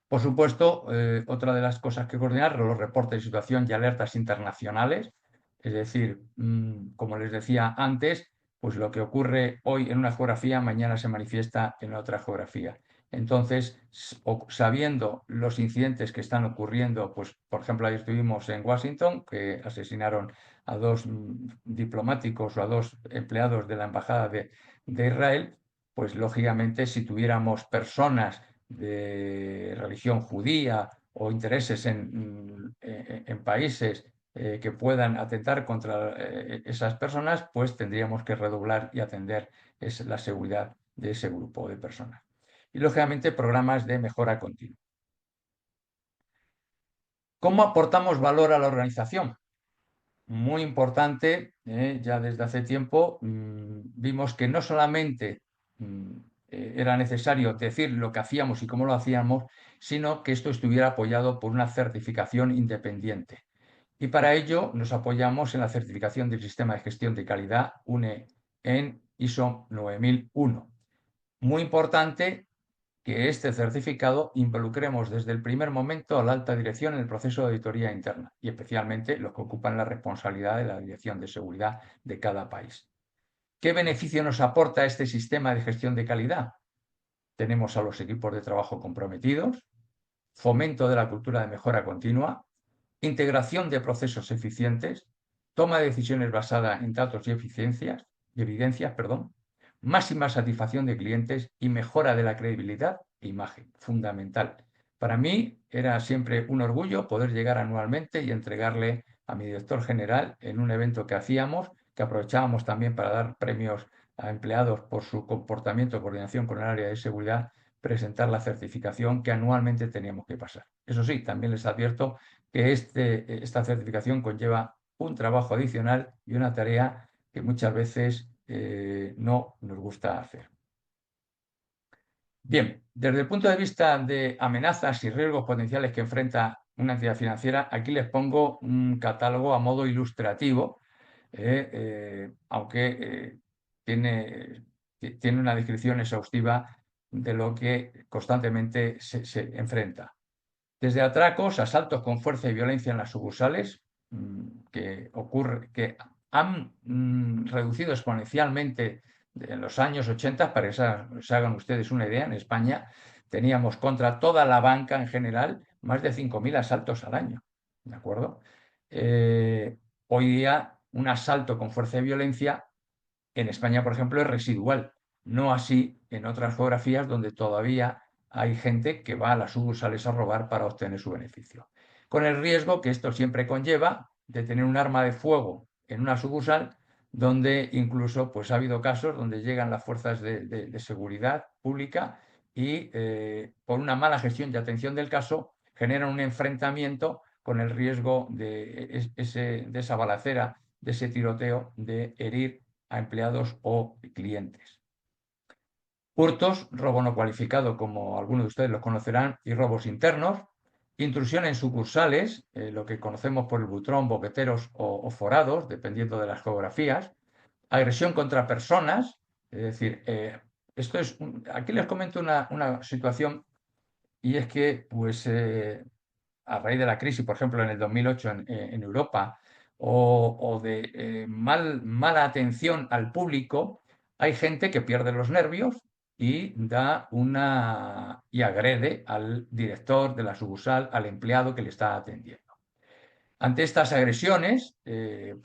Por supuesto, otra de las cosas que coordinar, los reportes de situación y alertas internacionales, es decir, como les decía antes, pues lo que ocurre hoy en una geografía, mañana se manifiesta en otra geografía. Entonces, sabiendo los incidentes que están ocurriendo, pues por ejemplo, ayer estuvimos en Washington, que asesinaron a dos diplomáticos o a dos empleados de la Embajada de Israel, pues lógicamente si tuviéramos personas de religión judía o intereses en países que puedan atentar contra esas personas, pues tendríamos que redoblar y atender la seguridad de ese grupo de personas. Y lógicamente programas de mejora continua. ¿Cómo aportamos valor a la organización? Muy importante, ya desde hace tiempo vimos que no solamente era necesario decir lo que hacíamos y cómo lo hacíamos, sino que esto estuviera apoyado por una certificación independiente. Y para ello nos apoyamos en la certificación del Sistema de Gestión de Calidad UNE en ISO 9001. Muy importante que este certificado involucremos desde el primer momento a la alta dirección en el proceso de auditoría interna y especialmente los que ocupan la responsabilidad de la dirección de seguridad de cada país. ¿Qué beneficio nos aporta este sistema de gestión de calidad? Tenemos a los equipos de trabajo comprometidos, fomento de la cultura de mejora continua, integración de procesos eficientes, toma de decisiones basada en datos y evidencias, máxima satisfacción de clientes y mejora de la credibilidad e imagen, fundamental. Para mí era siempre un orgullo poder llegar anualmente y entregarle a mi director general en un evento que hacíamos, que aprovechábamos también para dar premios a empleados por su comportamiento, coordinación con el área de seguridad, presentar la certificación que anualmente teníamos que pasar. Eso sí, también les advierto que esta certificación conlleva un trabajo adicional y una tarea que muchas veces no nos gusta hacer. Bien, desde el punto de vista de amenazas y riesgos potenciales que enfrenta una entidad financiera, aquí les pongo un catálogo a modo ilustrativo, aunque tiene una descripción exhaustiva de lo que constantemente se enfrenta. Desde atracos, asaltos con fuerza y violencia en las sucursales, que han reducido exponencialmente en los años 80, para que se hagan ustedes una idea. En España teníamos contra toda la banca en general más de 5.000 asaltos al año, ¿de acuerdo? Hoy día un asalto con fuerza y violencia en España, por ejemplo, es residual, no así en otras geografías donde todavía hay gente que va a las sucursales a robar para obtener su beneficio. Con el riesgo que esto siempre conlleva de tener un arma de fuego en una sucursal donde incluso pues, ha habido casos donde llegan las fuerzas de seguridad pública y por una mala gestión y atención del caso generan un enfrentamiento con el riesgo de esa balacera, de ese tiroteo, de herir a empleados o clientes. Hurtos, robo no cualificado, como algunos de ustedes lo conocerán, y robos internos, intrusión en sucursales, lo que conocemos por el butrón, boqueteros o forados, dependiendo de las geografías, agresión contra personas, es decir, aquí les comento una situación y es que, pues, a raíz de la crisis, por ejemplo, en el 2008 en Europa, o de mala atención al público, hay gente que pierde los nervios y y agrede al director de la sucursal, al empleado que le está atendiendo. Ante estas agresiones, que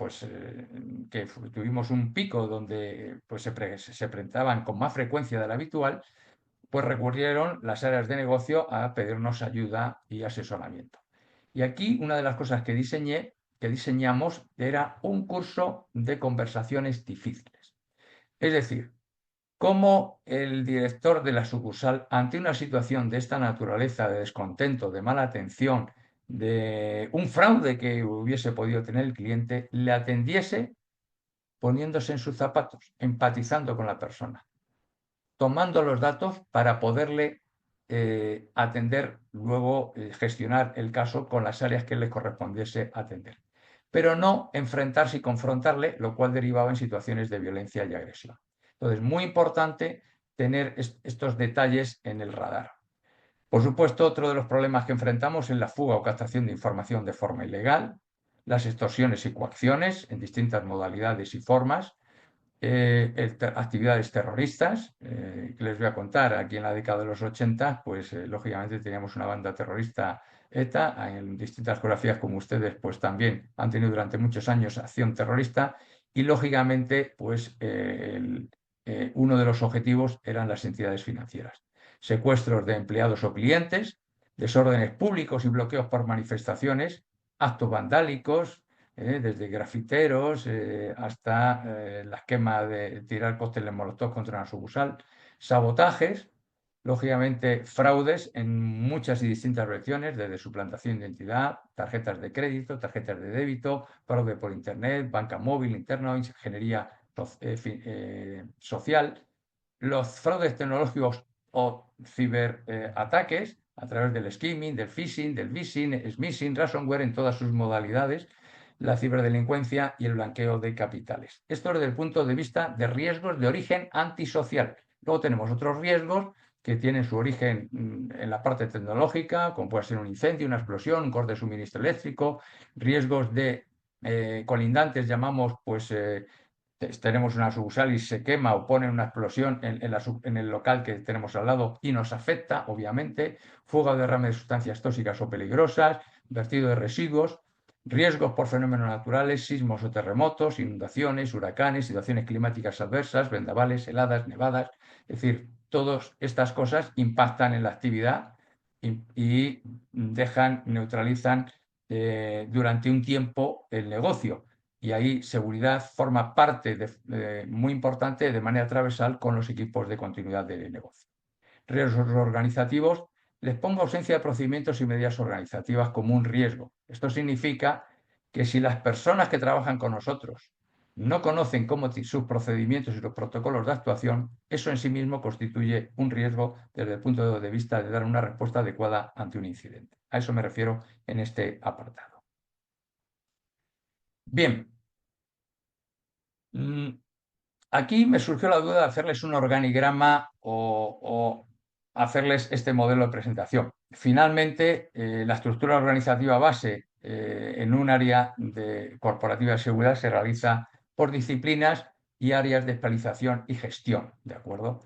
tuvimos un pico donde pues, se presentaban con más frecuencia de la habitual, pues recurrieron las áreas de negocio a pedirnos ayuda y asesoramiento. Y aquí una de las cosas que diseñamos, era un curso de conversaciones difíciles. Es decir, cómo el director de la sucursal, ante una situación de esta naturaleza, de descontento, de mala atención, de un fraude que hubiese podido tener el cliente, le atendiese poniéndose en sus zapatos, empatizando con la persona, tomando los datos para poderle atender, luego gestionar el caso con las áreas que le correspondiese atender. Pero no enfrentarse y confrontarle, lo cual derivaba en situaciones de violencia y agresión. Entonces, muy importante tener estos detalles en el radar. Por supuesto, otro de los problemas que enfrentamos es la fuga o captación de información de forma ilegal, las extorsiones y coacciones en distintas modalidades y formas, actividades terroristas, que les voy a contar. Aquí en la década de los 80, pues lógicamente teníamos una banda terrorista ETA, en distintas geografías como ustedes, pues también han tenido durante muchos años acción terrorista y lógicamente, pues uno de los objetivos eran las entidades financieras. Secuestros de empleados o clientes, desórdenes públicos y bloqueos por manifestaciones, actos vandálicos, desde grafiteros hasta la quema de tirar cócteles molotov contra una sucursal, sabotajes, lógicamente fraudes en muchas y distintas versiones, desde suplantación de identidad, tarjetas de crédito, tarjetas de débito, fraude por internet, banca móvil, interno, ingeniería social, los fraudes tecnológicos o ciberataques a través del skimming, del phishing, del vishing, smishing, ransomware en todas sus modalidades, la ciberdelincuencia y el blanqueo de capitales. Esto desde el punto de vista de riesgos de origen antisocial. Luego tenemos otros riesgos que tienen su origen en la parte tecnológica, como puede ser un incendio, una explosión, un corte de suministro eléctrico, riesgos de colindantes, llamamos, pues tenemos una sucursal y se quema o pone una explosión en el local que tenemos al lado y nos afecta, obviamente, fuga o derrame de sustancias tóxicas o peligrosas, vertido de residuos, riesgos por fenómenos naturales, sismos o terremotos, inundaciones, huracanes, situaciones climáticas adversas, vendavales, heladas, nevadas. Es decir, todas estas cosas impactan en la actividad y neutralizan durante un tiempo el negocio. Y ahí seguridad forma parte muy importante de manera transversal con los equipos de continuidad de negocio. Riesgos organizativos, les pongo ausencia de procedimientos y medidas organizativas como un riesgo. Esto significa que si las personas que trabajan con nosotros no conocen sus procedimientos y los protocolos de actuación, eso en sí mismo constituye un riesgo desde el punto de vista de dar una respuesta adecuada ante un incidente. A eso me refiero en este apartado. Bien. Aquí me surgió la duda de hacerles un organigrama o hacerles este modelo de presentación. Finalmente, la estructura organizativa base en un área de corporativa de seguridad se realiza por disciplinas y áreas de especialización y gestión, ¿de acuerdo?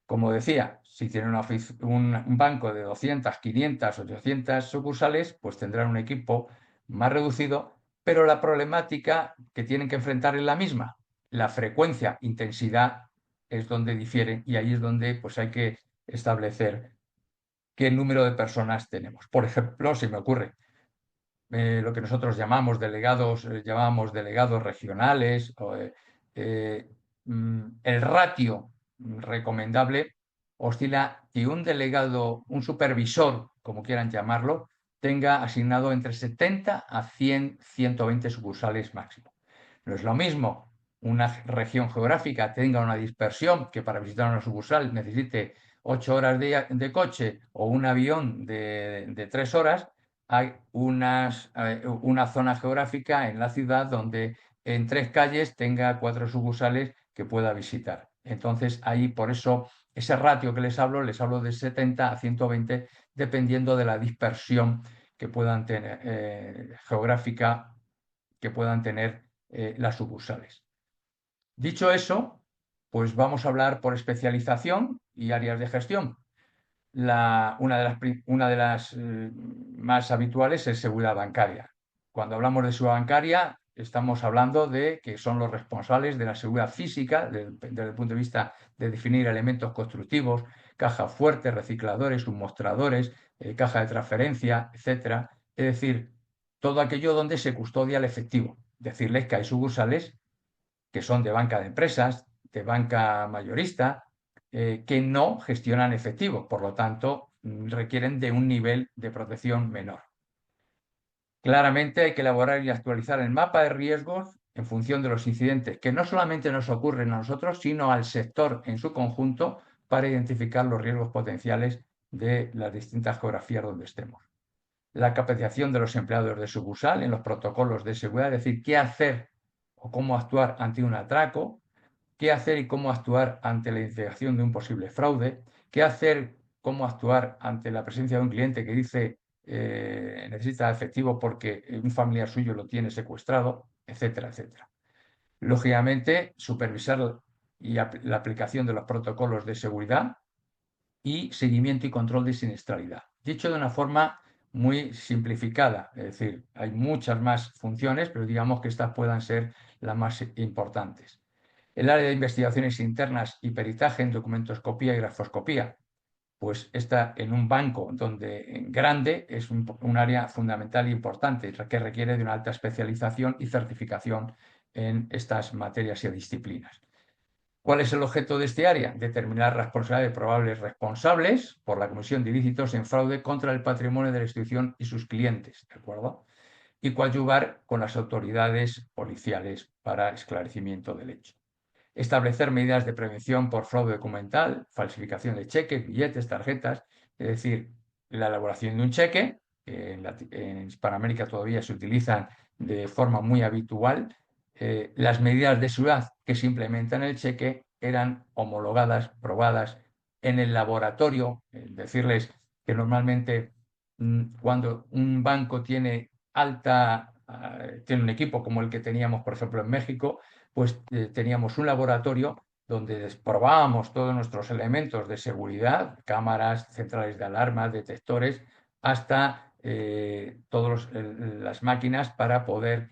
Como decía, si tienen un banco de 200, 500, 800 sucursales, pues tendrán un equipo más reducido, pero la problemática que tienen que enfrentar es la misma. La frecuencia, intensidad es donde difieren y ahí es donde pues, hay que establecer qué número de personas tenemos. Por ejemplo, se me ocurre lo que nosotros llamamos delegados regionales, el ratio recomendable oscila que un delegado, un supervisor, como quieran llamarlo, tenga asignado entre 70 a 100, 120 sucursales máximo. No es lo mismo una región geográfica tenga una dispersión que para visitar una sucursal necesite 8 horas de coche o un avión de 3 horas. Hay una zona geográfica en la ciudad donde en 3 calles tenga 4 sucursales que pueda visitar. Entonces, ahí por eso ese ratio que les hablo de 70 a 120, dependiendo de la dispersión que puedan tener geográfica que puedan tener las sucursales. Dicho eso, pues vamos a hablar por especialización y áreas de gestión. Una de las más habituales es seguridad bancaria. Cuando hablamos de seguridad bancaria, estamos hablando de que son los responsables de la seguridad física, desde el punto de vista de definir elementos constructivos, caja fuerte, recicladores, submostradores, caja de transferencia, etcétera. Es decir, todo aquello donde se custodia el efectivo. Decirles que hay sucursales que son de banca de empresas, de banca mayorista, que no gestionan efectivo, por lo tanto, requieren de un nivel de protección menor. Claramente hay que elaborar y actualizar el mapa de riesgos en función de los incidentes que no solamente nos ocurren a nosotros, sino al sector en su conjunto para identificar los riesgos potenciales de las distintas geografías donde estemos. La capacitación de los empleados de sucursal en los protocolos de seguridad, es decir, qué hacer o cómo actuar ante un atraco, qué hacer y cómo actuar ante la investigación de un posible fraude, qué hacer, cómo actuar ante la presencia de un cliente que dice necesita efectivo porque un familiar suyo lo tiene secuestrado, etcétera, etcétera. Lógicamente, supervisar la aplicación de los protocolos de seguridad y seguimiento y control de siniestralidad. Dicho de una forma muy simplificada, es decir, hay muchas más funciones, pero digamos que estas puedan ser las más importantes. El área de investigaciones internas y peritaje en documentoscopía y grafoscopía, pues está en un banco donde grande es un área fundamental e importante que requiere de una alta especialización y certificación en estas materias y disciplinas. ¿Cuál es el objeto de este área? Determinar responsabilidades de probables responsables por la comisión de ilícitos en fraude contra el patrimonio de la institución y sus clientes, ¿de acuerdo? Y coadyuvar con las autoridades policiales para esclarecimiento del hecho. Establecer medidas de prevención por fraude documental, falsificación de cheques, billetes, tarjetas, es decir, la elaboración de un cheque, en Hispanoamérica todavía se utilizan de forma muy habitual. Las medidas de seguridad que se implementan en el cheque eran homologadas, probadas en el laboratorio, decirles que normalmente cuando un banco tiene tiene un equipo como el que teníamos, por ejemplo, en México, pues teníamos un laboratorio donde desprobábamos todos nuestros elementos de seguridad, cámaras, centrales de alarma, detectores, hasta todas las máquinas para poder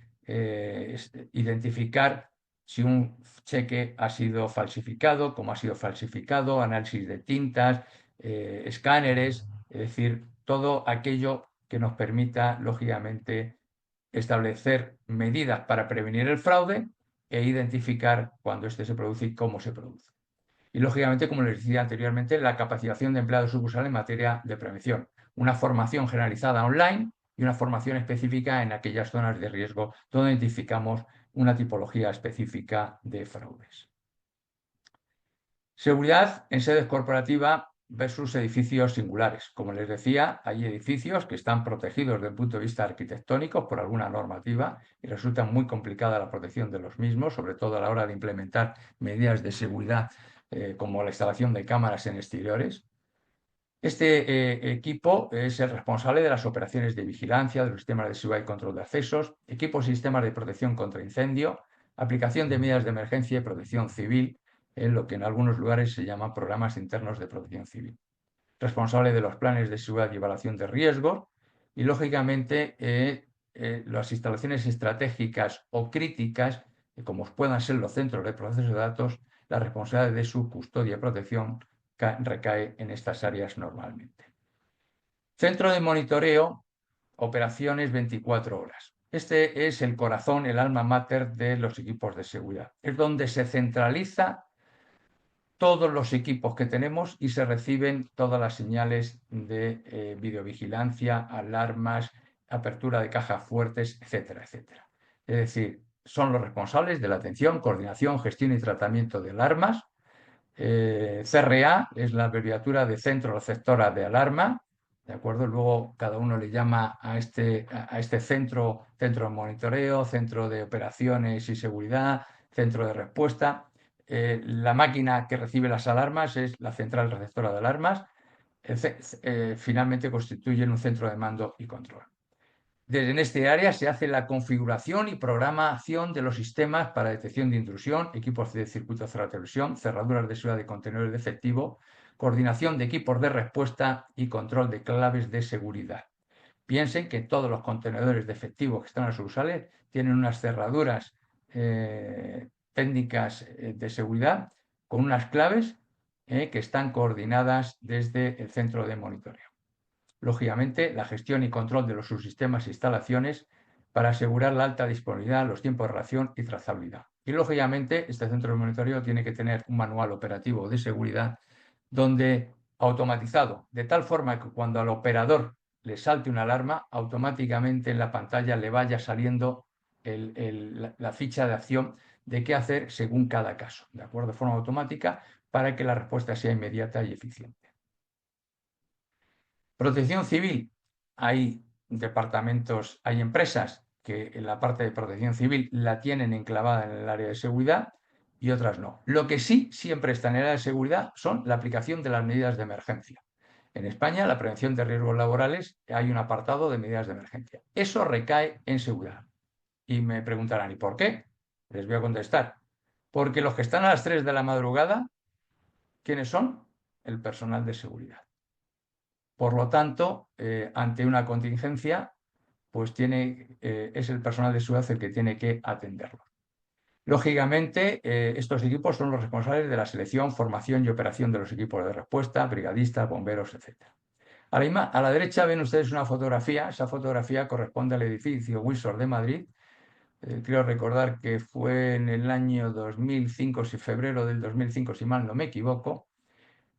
identificar si un cheque ha sido falsificado, cómo ha sido falsificado, análisis de tintas, escáneres, es decir, todo aquello que nos permita, lógicamente, establecer medidas para prevenir el fraude e identificar cuándo éste se produce y cómo se produce. Y, lógicamente, como les decía anteriormente, la capacitación de empleados sucursales en materia de prevención. Una formación generalizada online y una formación específica en aquellas zonas de riesgo donde identificamos una tipología específica de fraudes. Seguridad en sedes corporativas versus edificios singulares. Como les decía, hay edificios que están protegidos desde el punto de vista arquitectónico por alguna normativa y resulta muy complicada la protección de los mismos, sobre todo a la hora de implementar medidas de seguridad como la instalación de cámaras en exteriores. Este equipo es el responsable de las operaciones de vigilancia, de los sistemas de seguridad y control de accesos, equipos y sistemas de protección contra incendio, aplicación de medidas de emergencia y protección civil, en lo que en algunos lugares se llaman programas internos de protección civil. Responsable de los planes de seguridad y evaluación de riesgos y, lógicamente, las instalaciones estratégicas o críticas, como puedan ser los centros de procesos de datos, la responsabilidad de su custodia y protección recae en estas áreas normalmente. Centro de monitoreo, operaciones 24 horas. Este es el corazón, el alma mater de los equipos de seguridad. Es donde se centraliza todos los equipos que tenemos y se reciben todas las señales de videovigilancia, alarmas, apertura de cajas fuertes, etcétera, etcétera. Es decir, son los responsables de la atención, coordinación, gestión y tratamiento de alarmas. CRA es la abreviatura de Centro Receptora de Alarma, ¿de acuerdo? Luego cada uno le llama a este centro, centro de monitoreo, centro de operaciones y seguridad, centro de respuesta. La máquina que recibe las alarmas es la central receptora de alarmas. Finalmente constituyen un centro de mando y control. En este área se hace la configuración y programación de los sistemas para detección de intrusión, equipos de circuito cerrado de televisión, cerraduras de seguridad de contenedores de efectivo, coordinación de equipos de respuesta y control de claves de seguridad. Piensen que todos los contenedores de efectivo que están en las sucursales tienen unas cerraduras técnicas de seguridad con unas claves que están coordinadas desde el centro de monitoreo. Lógicamente, la gestión y control de los subsistemas e instalaciones para asegurar la alta disponibilidad, los tiempos de reacción y trazabilidad. Y lógicamente, este centro de monitoreo tiene que tener un manual operativo de seguridad donde automatizado, de tal forma que cuando al operador le salte una alarma, automáticamente en la pantalla le vaya saliendo la ficha de acción de qué hacer según cada caso, ¿de acuerdo? De forma automática para que la respuesta sea inmediata y eficiente. Protección civil. Hay departamentos, hay empresas que en la parte de protección civil la tienen enclavada en el área de seguridad y otras no. Lo que sí siempre está en el área de seguridad son la aplicación de las medidas de emergencia. En España, la prevención de riesgos laborales, hay un apartado de medidas de emergencia. Eso recae en seguridad. Y me preguntarán, ¿y por qué? Les voy a contestar. Porque los que están a las 3 de la madrugada, ¿quiénes son? El personal de seguridad. Por lo tanto, ante una contingencia, pues es el personal de seguridad el que tiene que atenderlo. Lógicamente, estos equipos son los responsables de la selección, formación y operación de los equipos de respuesta, brigadistas, bomberos, etc. A la derecha ven ustedes una fotografía. Esa fotografía corresponde al edificio Windsor de Madrid. Creo recordar que fue en el año 2005, febrero del 2005, si mal no me equivoco.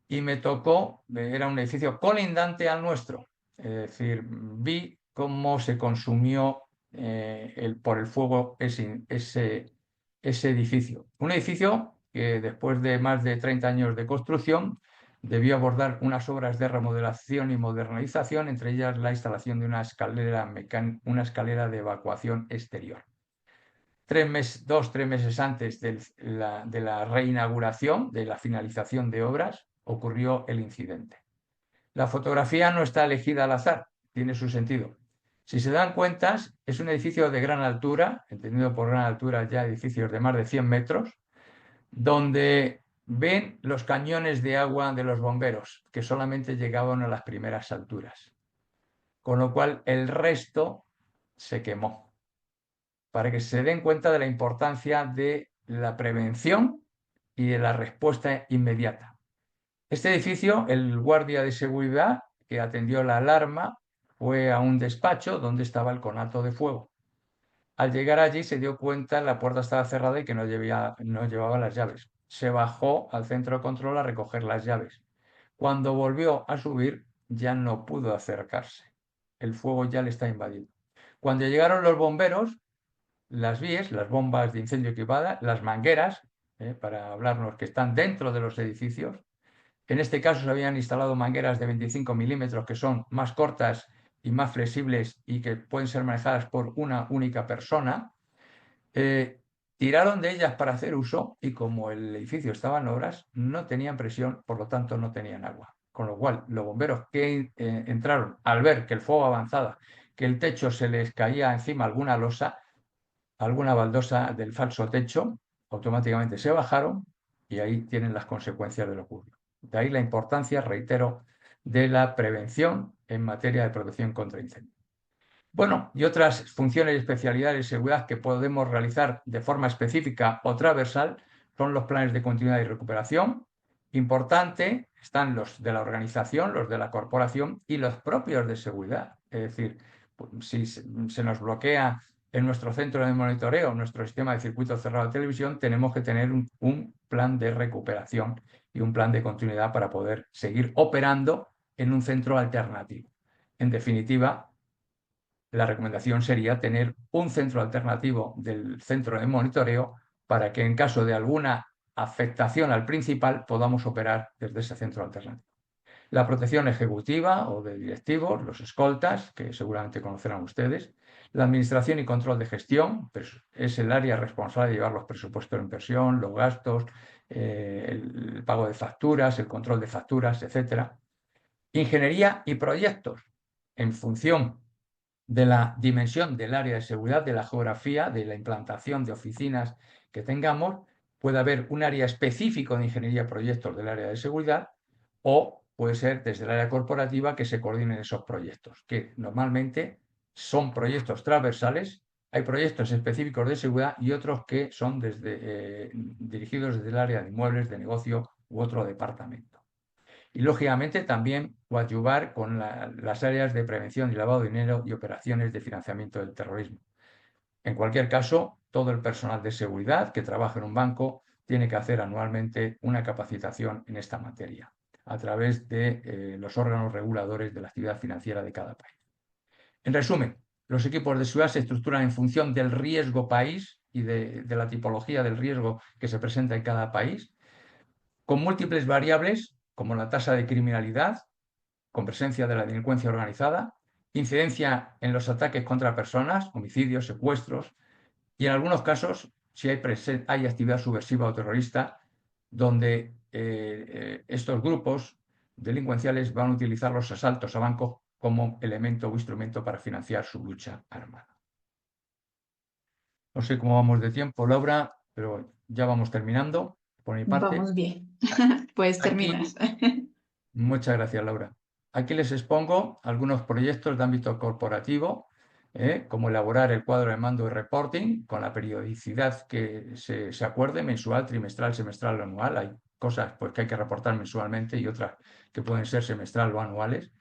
Y me tocó, era un edificio colindante al nuestro, es decir, vi cómo se consumió por el fuego ese edificio. Un edificio que después de más de 30 años de construcción debió abordar unas obras de remodelación y modernización, entre ellas la instalación de una escalera de evacuación exterior. 3 meses antes de la reinauguración, de la finalización de obras, ocurrió el incidente. La fotografía no está elegida al azar, tiene su sentido. Si se dan cuenta, es un edificio de gran altura, entendido por gran altura ya edificios de más de 100 metros, donde ven los cañones de agua de los bomberos, que solamente llegaban a las primeras alturas. Con lo cual el resto se quemó, para que se den cuenta de la importancia de la prevención y de la respuesta inmediata. Este edificio, el guardia de seguridad que atendió la alarma, fue a un despacho donde estaba el conato de fuego. Al llegar allí se dio cuenta que la puerta estaba cerrada y que no llevaba las llaves. Se bajó al centro de control a recoger las llaves. Cuando volvió a subir ya no pudo acercarse. El fuego ya le está invadiendo. Cuando llegaron los bomberos, las vías, las bombas de incendio equipadas, las mangueras, para hablarnos que están dentro de los edificios. En este caso se habían instalado mangueras de 25 milímetros que son más cortas y más flexibles y que pueden ser manejadas por una única persona. Tiraron de ellas para hacer uso y como el edificio estaba en obras, no tenían presión, por lo tanto no tenían agua. Con lo cual, los bomberos que entraron al ver que el fuego avanzaba, que el techo se les caía encima alguna losa, alguna baldosa del falso techo, automáticamente se bajaron y ahí tienen las consecuencias de lo ocurrido. De ahí la importancia, reitero, de la prevención en materia de protección contra incendios. Bueno, y otras funciones y especialidades de seguridad que podemos realizar de forma específica o transversal son los planes de continuidad y recuperación. Importante, están los de la organización, los de la corporación y los propios de seguridad. Es decir, si se nos bloquea en nuestro centro de monitoreo, nuestro sistema de circuito cerrado de televisión, tenemos que tener un plan de recuperación y un plan de continuidad para poder seguir operando en un centro alternativo. En definitiva, la recomendación sería tener un centro alternativo del centro de monitoreo para que en caso de alguna afectación al principal podamos operar desde ese centro alternativo. La protección ejecutiva o de directivos, los escoltas, que seguramente conocerán ustedes. La administración y control de gestión, pues es el área responsable de llevar los presupuestos de inversión, los gastos, el pago de facturas, el control de facturas, etc. Ingeniería y proyectos, en función de la dimensión del área de seguridad, de la geografía, de la implantación de oficinas que tengamos, puede haber un área específico de ingeniería y proyectos del área de seguridad o puede ser desde el área corporativa que se coordinen esos proyectos, que normalmente son proyectos transversales. Hay proyectos específicos de seguridad y otros que son dirigidos desde el área de inmuebles, de negocio u otro departamento. Y lógicamente también coadyuvar con las áreas de prevención y lavado de dinero y operaciones de financiamiento del terrorismo. En cualquier caso, todo el personal de seguridad que trabaja en un banco tiene que hacer anualmente una capacitación en esta materia a través de los órganos reguladores de la actividad financiera de cada país. En resumen, los equipos de seguridad se estructuran en función del riesgo país y de la tipología del riesgo que se presenta en cada país, con múltiples variables como la tasa de criminalidad, con presencia de la delincuencia organizada, incidencia en los ataques contra personas, homicidios, secuestros, y en algunos casos, si hay actividad subversiva o terrorista, donde estos grupos delincuenciales van a utilizar los asaltos a bancos como elemento o instrumento para financiar su lucha armada. No sé cómo vamos de tiempo, Laura, pero ya vamos terminando por mi parte. Vamos bien. Puedes terminar. Aquí, muchas gracias, Laura. Aquí les expongo algunos proyectos de ámbito corporativo, como elaborar el cuadro de mando y reporting con la periodicidad que se acuerde, mensual, trimestral, semestral o anual. Hay cosas pues, que hay que reportar mensualmente y otras que pueden ser semestral o anuales.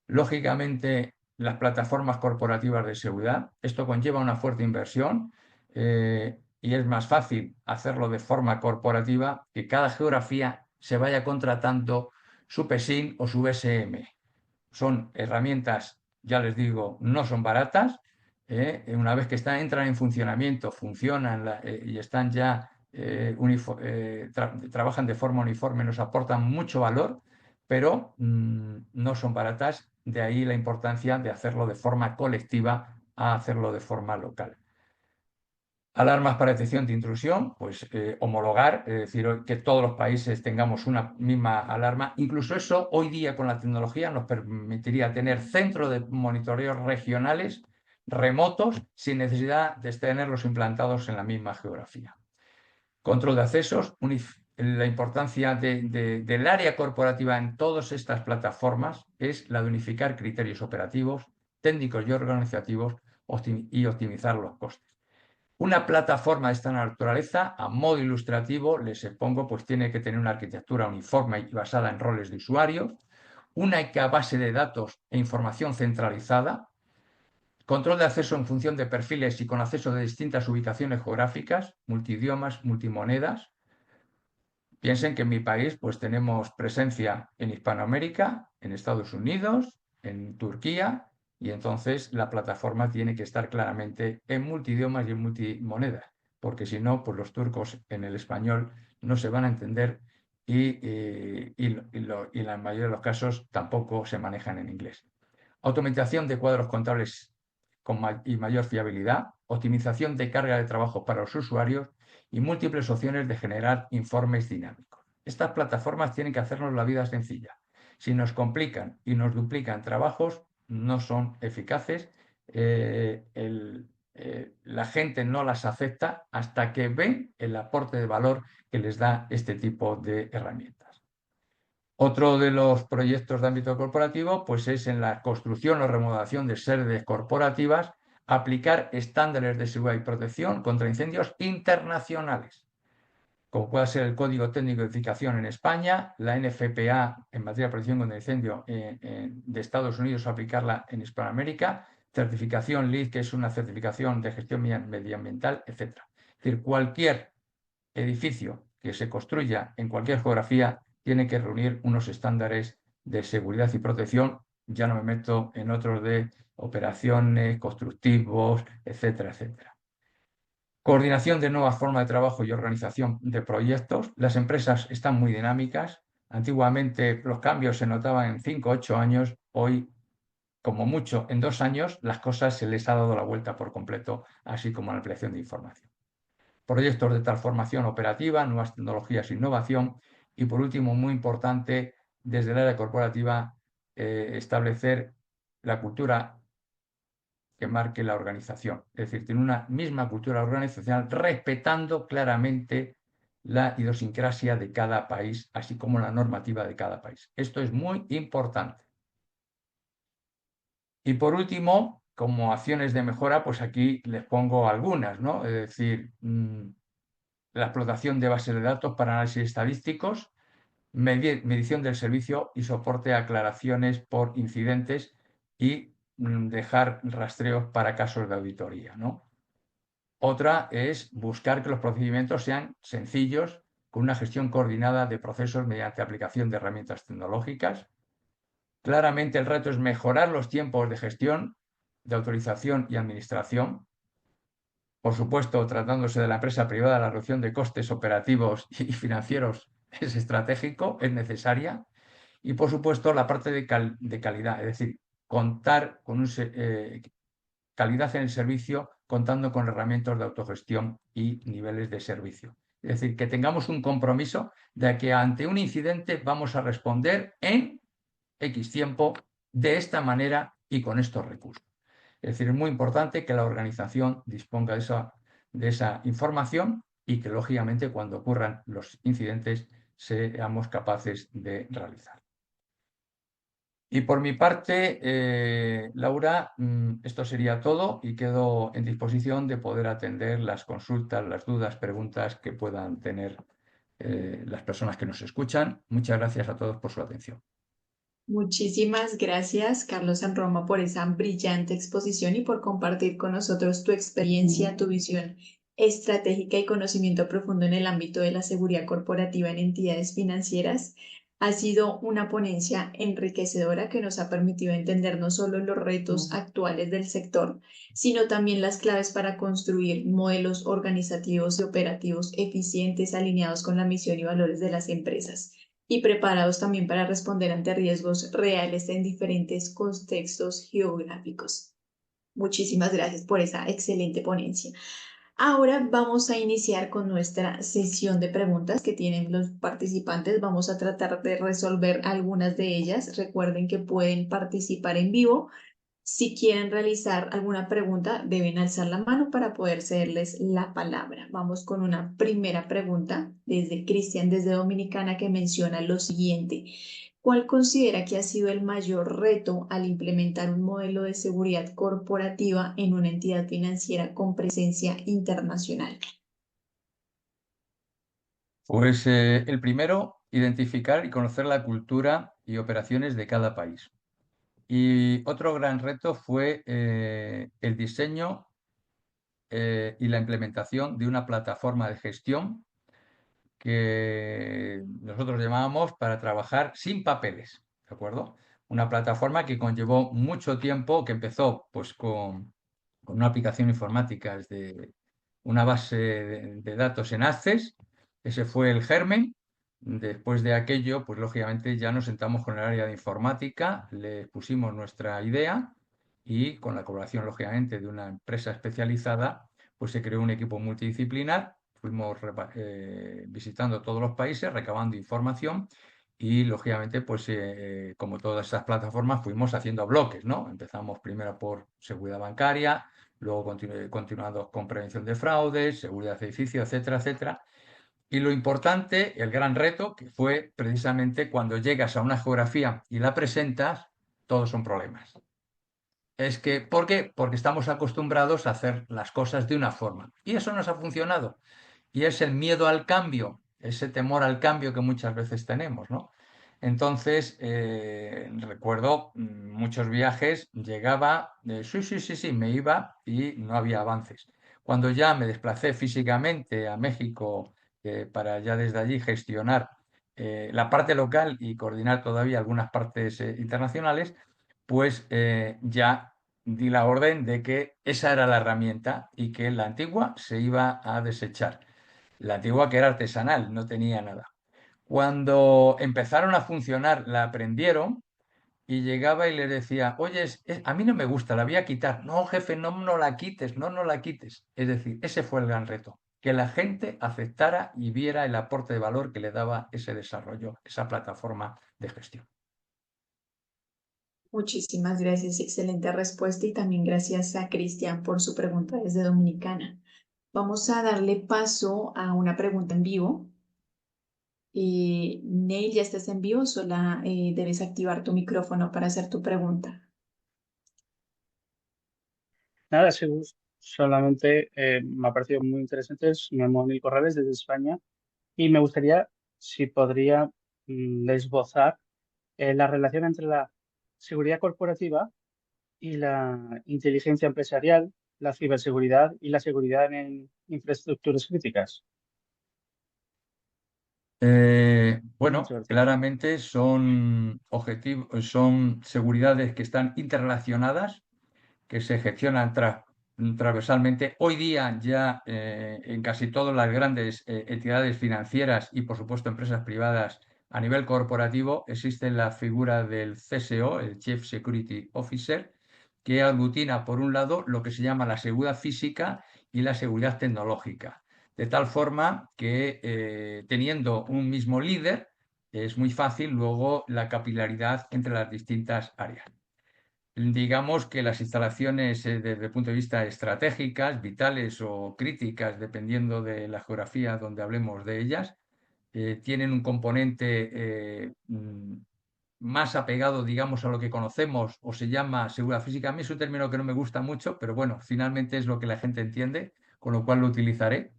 Lógicamente, las plataformas corporativas de seguridad. Esto conlleva una fuerte inversión y es más fácil hacerlo de forma corporativa que cada geografía se vaya contratando su PSIN o su BSM. Son herramientas, ya les digo, no son baratas. Una vez que entran en funcionamiento, funcionan y están ya trabajan de forma uniforme, nos aportan mucho valor, pero no son baratas. De ahí la importancia de hacerlo de forma colectiva a hacerlo de forma local. Alarmas para detección de intrusión, pues homologar, es decir, que todos los países tengamos una misma alarma. Incluso eso, hoy día con la tecnología, nos permitiría tener centros de monitoreo regionales remotos sin necesidad de tenerlos implantados en la misma geografía. Control de accesos, la importancia del área corporativa en todas estas plataformas es la de unificar criterios operativos, técnicos y organizativos y optimizar los costes. Una plataforma de esta naturaleza, a modo ilustrativo, les expongo, pues tiene que tener una arquitectura uniforme y basada en roles de usuario, una base de datos e información centralizada, control de acceso en función de perfiles y con acceso de distintas ubicaciones geográficas, multidiomas, multimonedas. Piensen que en mi país pues tenemos presencia en Hispanoamérica, en Estados Unidos, en Turquía, y entonces la plataforma tiene que estar claramente en multidiomas y en multimonedas, porque si no, pues los turcos en el español no se van a entender y en la mayoría de los casos tampoco se manejan en inglés. Automatización de cuadros contables y mayor fiabilidad, optimización de carga de trabajo para los usuarios y múltiples opciones de generar informes dinámicos. Estas plataformas tienen que hacernos la vida sencilla. Si nos complican y nos duplican trabajos, no son eficaces. La gente no las acepta hasta que ven el aporte de valor que les da este tipo de herramientas. Otro de los proyectos de ámbito corporativo pues es en la construcción o remodelación de sedes corporativas aplicar estándares de seguridad y protección contra incendios internacionales, como puede ser el Código Técnico de Edificación en España, la NFPA en materia de protección contra incendio de Estados Unidos, aplicarla en Hispanoamérica, certificación LEED, que es una certificación de gestión medioambiental, etc. Es decir, cualquier edificio que se construya en cualquier geografía tiene que reunir unos estándares de seguridad y protección. Ya no me meto en otros de operaciones, constructivos, etcétera, etcétera. Coordinación de nuevas formas de trabajo y organización de proyectos. Las empresas están muy dinámicas. Antiguamente los cambios se notaban en 5 o 8 años. Hoy, como mucho, en 2 años, las cosas se les ha dado la vuelta por completo, así como la ampliación de información. Proyectos de transformación operativa, nuevas tecnologías e innovación. Y por último, muy importante, desde el área corporativa, establecer la cultura que marque la organización. Es decir, tiene una misma cultura organizacional respetando claramente la idiosincrasia de cada país, así como la normativa de cada país. Esto es muy importante. Y por último, como acciones de mejora, pues aquí les pongo algunas, ¿no? Es decir, la explotación de bases de datos para análisis estadísticos, medición del servicio y soporte a aclaraciones por incidentes y dejar rastreos para casos de auditoría, ¿no? Otra es buscar que los procedimientos sean sencillos, con una gestión coordinada de procesos mediante aplicación de herramientas tecnológicas. Claramente el reto es mejorar los tiempos de gestión, de autorización y administración. Por supuesto, tratándose de la empresa privada, la reducción de costes operativos y financieros es estratégico, es necesaria. Y por supuesto, la parte de calidad, es decir, contar con calidad en el servicio contando con herramientas de autogestión y niveles de servicio. Es decir, que tengamos un compromiso de que ante un incidente vamos a responder en X tiempo, de esta manera y con estos recursos. Es decir, es muy importante que la organización disponga de esa información y que, lógicamente, cuando ocurran los incidentes, seamos capaces de realizar. Y por mi parte, Laura, esto sería todo y quedo en disposición de poder atender las consultas, las dudas, preguntas que puedan tener las personas que nos escuchan. Muchas gracias a todos por su atención. Muchísimas gracias, Carlos San Roma, por esa brillante exposición y por compartir con nosotros tu experiencia, tu visión estratégica y conocimiento profundo en el ámbito de la seguridad corporativa en entidades financieras. Ha sido una ponencia enriquecedora que nos ha permitido entender no solo los retos actuales del sector, sino también las claves para construir modelos organizativos y operativos eficientes alineados con la misión y valores de las empresas y preparados también para responder ante riesgos reales en diferentes contextos geográficos. Muchísimas gracias por esa excelente ponencia. Ahora vamos a iniciar con nuestra sesión de preguntas que tienen los participantes. Vamos a tratar de resolver algunas de ellas. Recuerden que pueden participar en vivo. Si quieren realizar alguna pregunta, deben alzar la mano para poder cederles la palabra. Vamos con una primera pregunta desde Cristian, desde Dominicana, que menciona lo siguiente. ¿Cuál considera que ha sido el mayor reto al implementar un modelo de seguridad corporativa en una entidad financiera con presencia internacional? Pues el primero, identificar y conocer la cultura y operaciones de cada país. Y otro gran reto fue el diseño y la implementación de una plataforma de gestión que nosotros llamábamos para trabajar sin papeles, ¿de acuerdo? Una plataforma que conllevó mucho tiempo, que empezó pues con una aplicación informática de una base de datos en Access, ese fue el germen. Después de aquello, pues lógicamente ya nos sentamos con el área de informática, le pusimos nuestra idea y con la colaboración, lógicamente, de una empresa especializada, pues se creó un equipo multidisciplinar. Fuimos visitando todos los países, recabando información y, lógicamente, pues como todas estas plataformas, fuimos haciendo bloques, ¿no? Empezamos primero por seguridad bancaria, luego continuando con prevención de fraudes, seguridad de edificio, etcétera, etcétera. Y lo importante, el gran reto, que fue precisamente cuando llegas a una geografía y la presentas, todos son problemas. ¿Por qué? Porque estamos acostumbrados a hacer las cosas de una forma. Y eso nos ha funcionado. Y es el miedo al cambio, ese temor al cambio que muchas veces tenemos, ¿no? Entonces, recuerdo muchos viajes, llegaba, sí, sí, sí, sí, me iba y no había avances. Cuando ya me desplacé físicamente a México para ya desde allí gestionar la parte local y coordinar todavía algunas partes internacionales, pues ya di la orden de que esa era la herramienta y que la antigua se iba a desechar. La antigua que era artesanal, no tenía nada. Cuando empezaron a funcionar, la aprendieron y llegaba y les decía, oye, a mí no me gusta, la voy a quitar. No, jefe, no, no la quites, no, no la quites. Es decir, ese fue el gran reto, que la gente aceptara y viera el aporte de valor que le daba ese desarrollo, esa plataforma de gestión. Muchísimas gracias, excelente respuesta y también gracias a Cristian por su pregunta desde Dominicana. Vamos a darle paso a una pregunta en vivo. Neil, ya estás en vivo, sola debes activar tu micrófono para hacer tu pregunta. Nada, sí, solamente me ha parecido muy interesante. Me llamo Emil Corrales desde España y me gustaría, si podría, esbozar la relación entre la seguridad corporativa y la inteligencia empresarial, la ciberseguridad y la seguridad en infraestructuras críticas. Bueno, Muchas gracias. claramente son objetivos, son seguridades que están interrelacionadas que se gestionan transversalmente. Hoy día ya en casi todas las grandes entidades financieras y por supuesto empresas privadas a nivel corporativo existe la figura del CSO, el Chief Security Officer, que aglutina por un lado lo que se llama la seguridad física y la seguridad tecnológica. De tal forma que teniendo un mismo líder es muy fácil luego la capilaridad entre las distintas áreas. Digamos que las instalaciones desde el punto de vista estratégicas, vitales o críticas, dependiendo de la geografía donde hablemos de ellas, tienen un componente más apegado, digamos, a lo que conocemos o se llama seguridad física. A mí es un término que no me gusta mucho, pero bueno, finalmente es lo que la gente entiende, con lo cual lo utilizaré.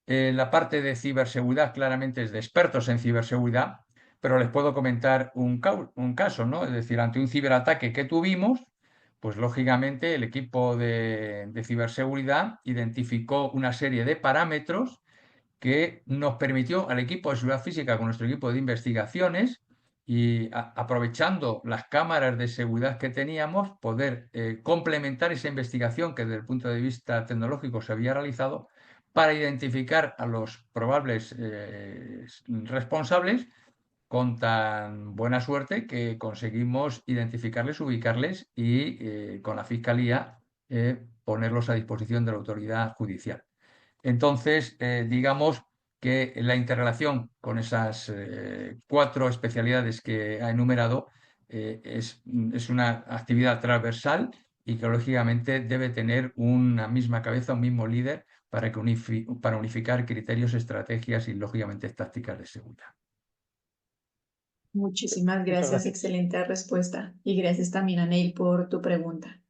La parte de ciberseguridad claramente es de expertos en ciberseguridad, pero les puedo comentar un caso, ¿no? Es decir, ante un ciberataque que tuvimos, pues lógicamente el equipo de ciberseguridad identificó una serie de parámetros que nos permitió al equipo de seguridad física con nuestro equipo de investigaciones y aprovechando las cámaras de seguridad que teníamos, poder complementar esa investigación que desde el punto de vista tecnológico se había realizado para identificar a los probables responsables con tan buena suerte que conseguimos identificarles, ubicarles y con la Fiscalía ponerlos a disposición de la autoridad judicial. Entonces, digamos que la interrelación con esas cuatro especialidades que ha enumerado es una actividad transversal y que lógicamente debe tener una misma cabeza, un mismo líder para, para unificar criterios, estrategias y lógicamente tácticas de seguridad. Muchísimas Muchas gracias, gracias. excelente respuesta. Y gracias también a Neil por tu pregunta.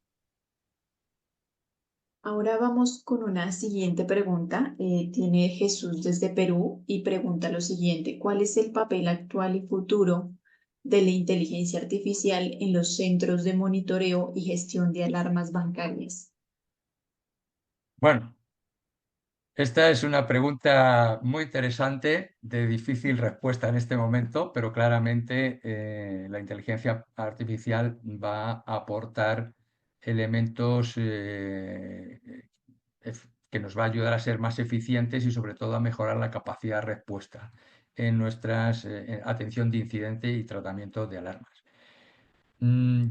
Ahora vamos con una siguiente pregunta. Tiene Jesús desde Perú y pregunta lo siguiente: ¿cuál es el papel actual y futuro de la inteligencia artificial en los centros de monitoreo y gestión de alarmas bancarias? Bueno, esta es una pregunta muy interesante, de difícil respuesta en este momento, pero claramente la inteligencia artificial va a aportar elementos que nos va a ayudar a ser más eficientes y sobre todo a mejorar la capacidad de respuesta en nuestra atención de incidente y tratamiento de alarmas.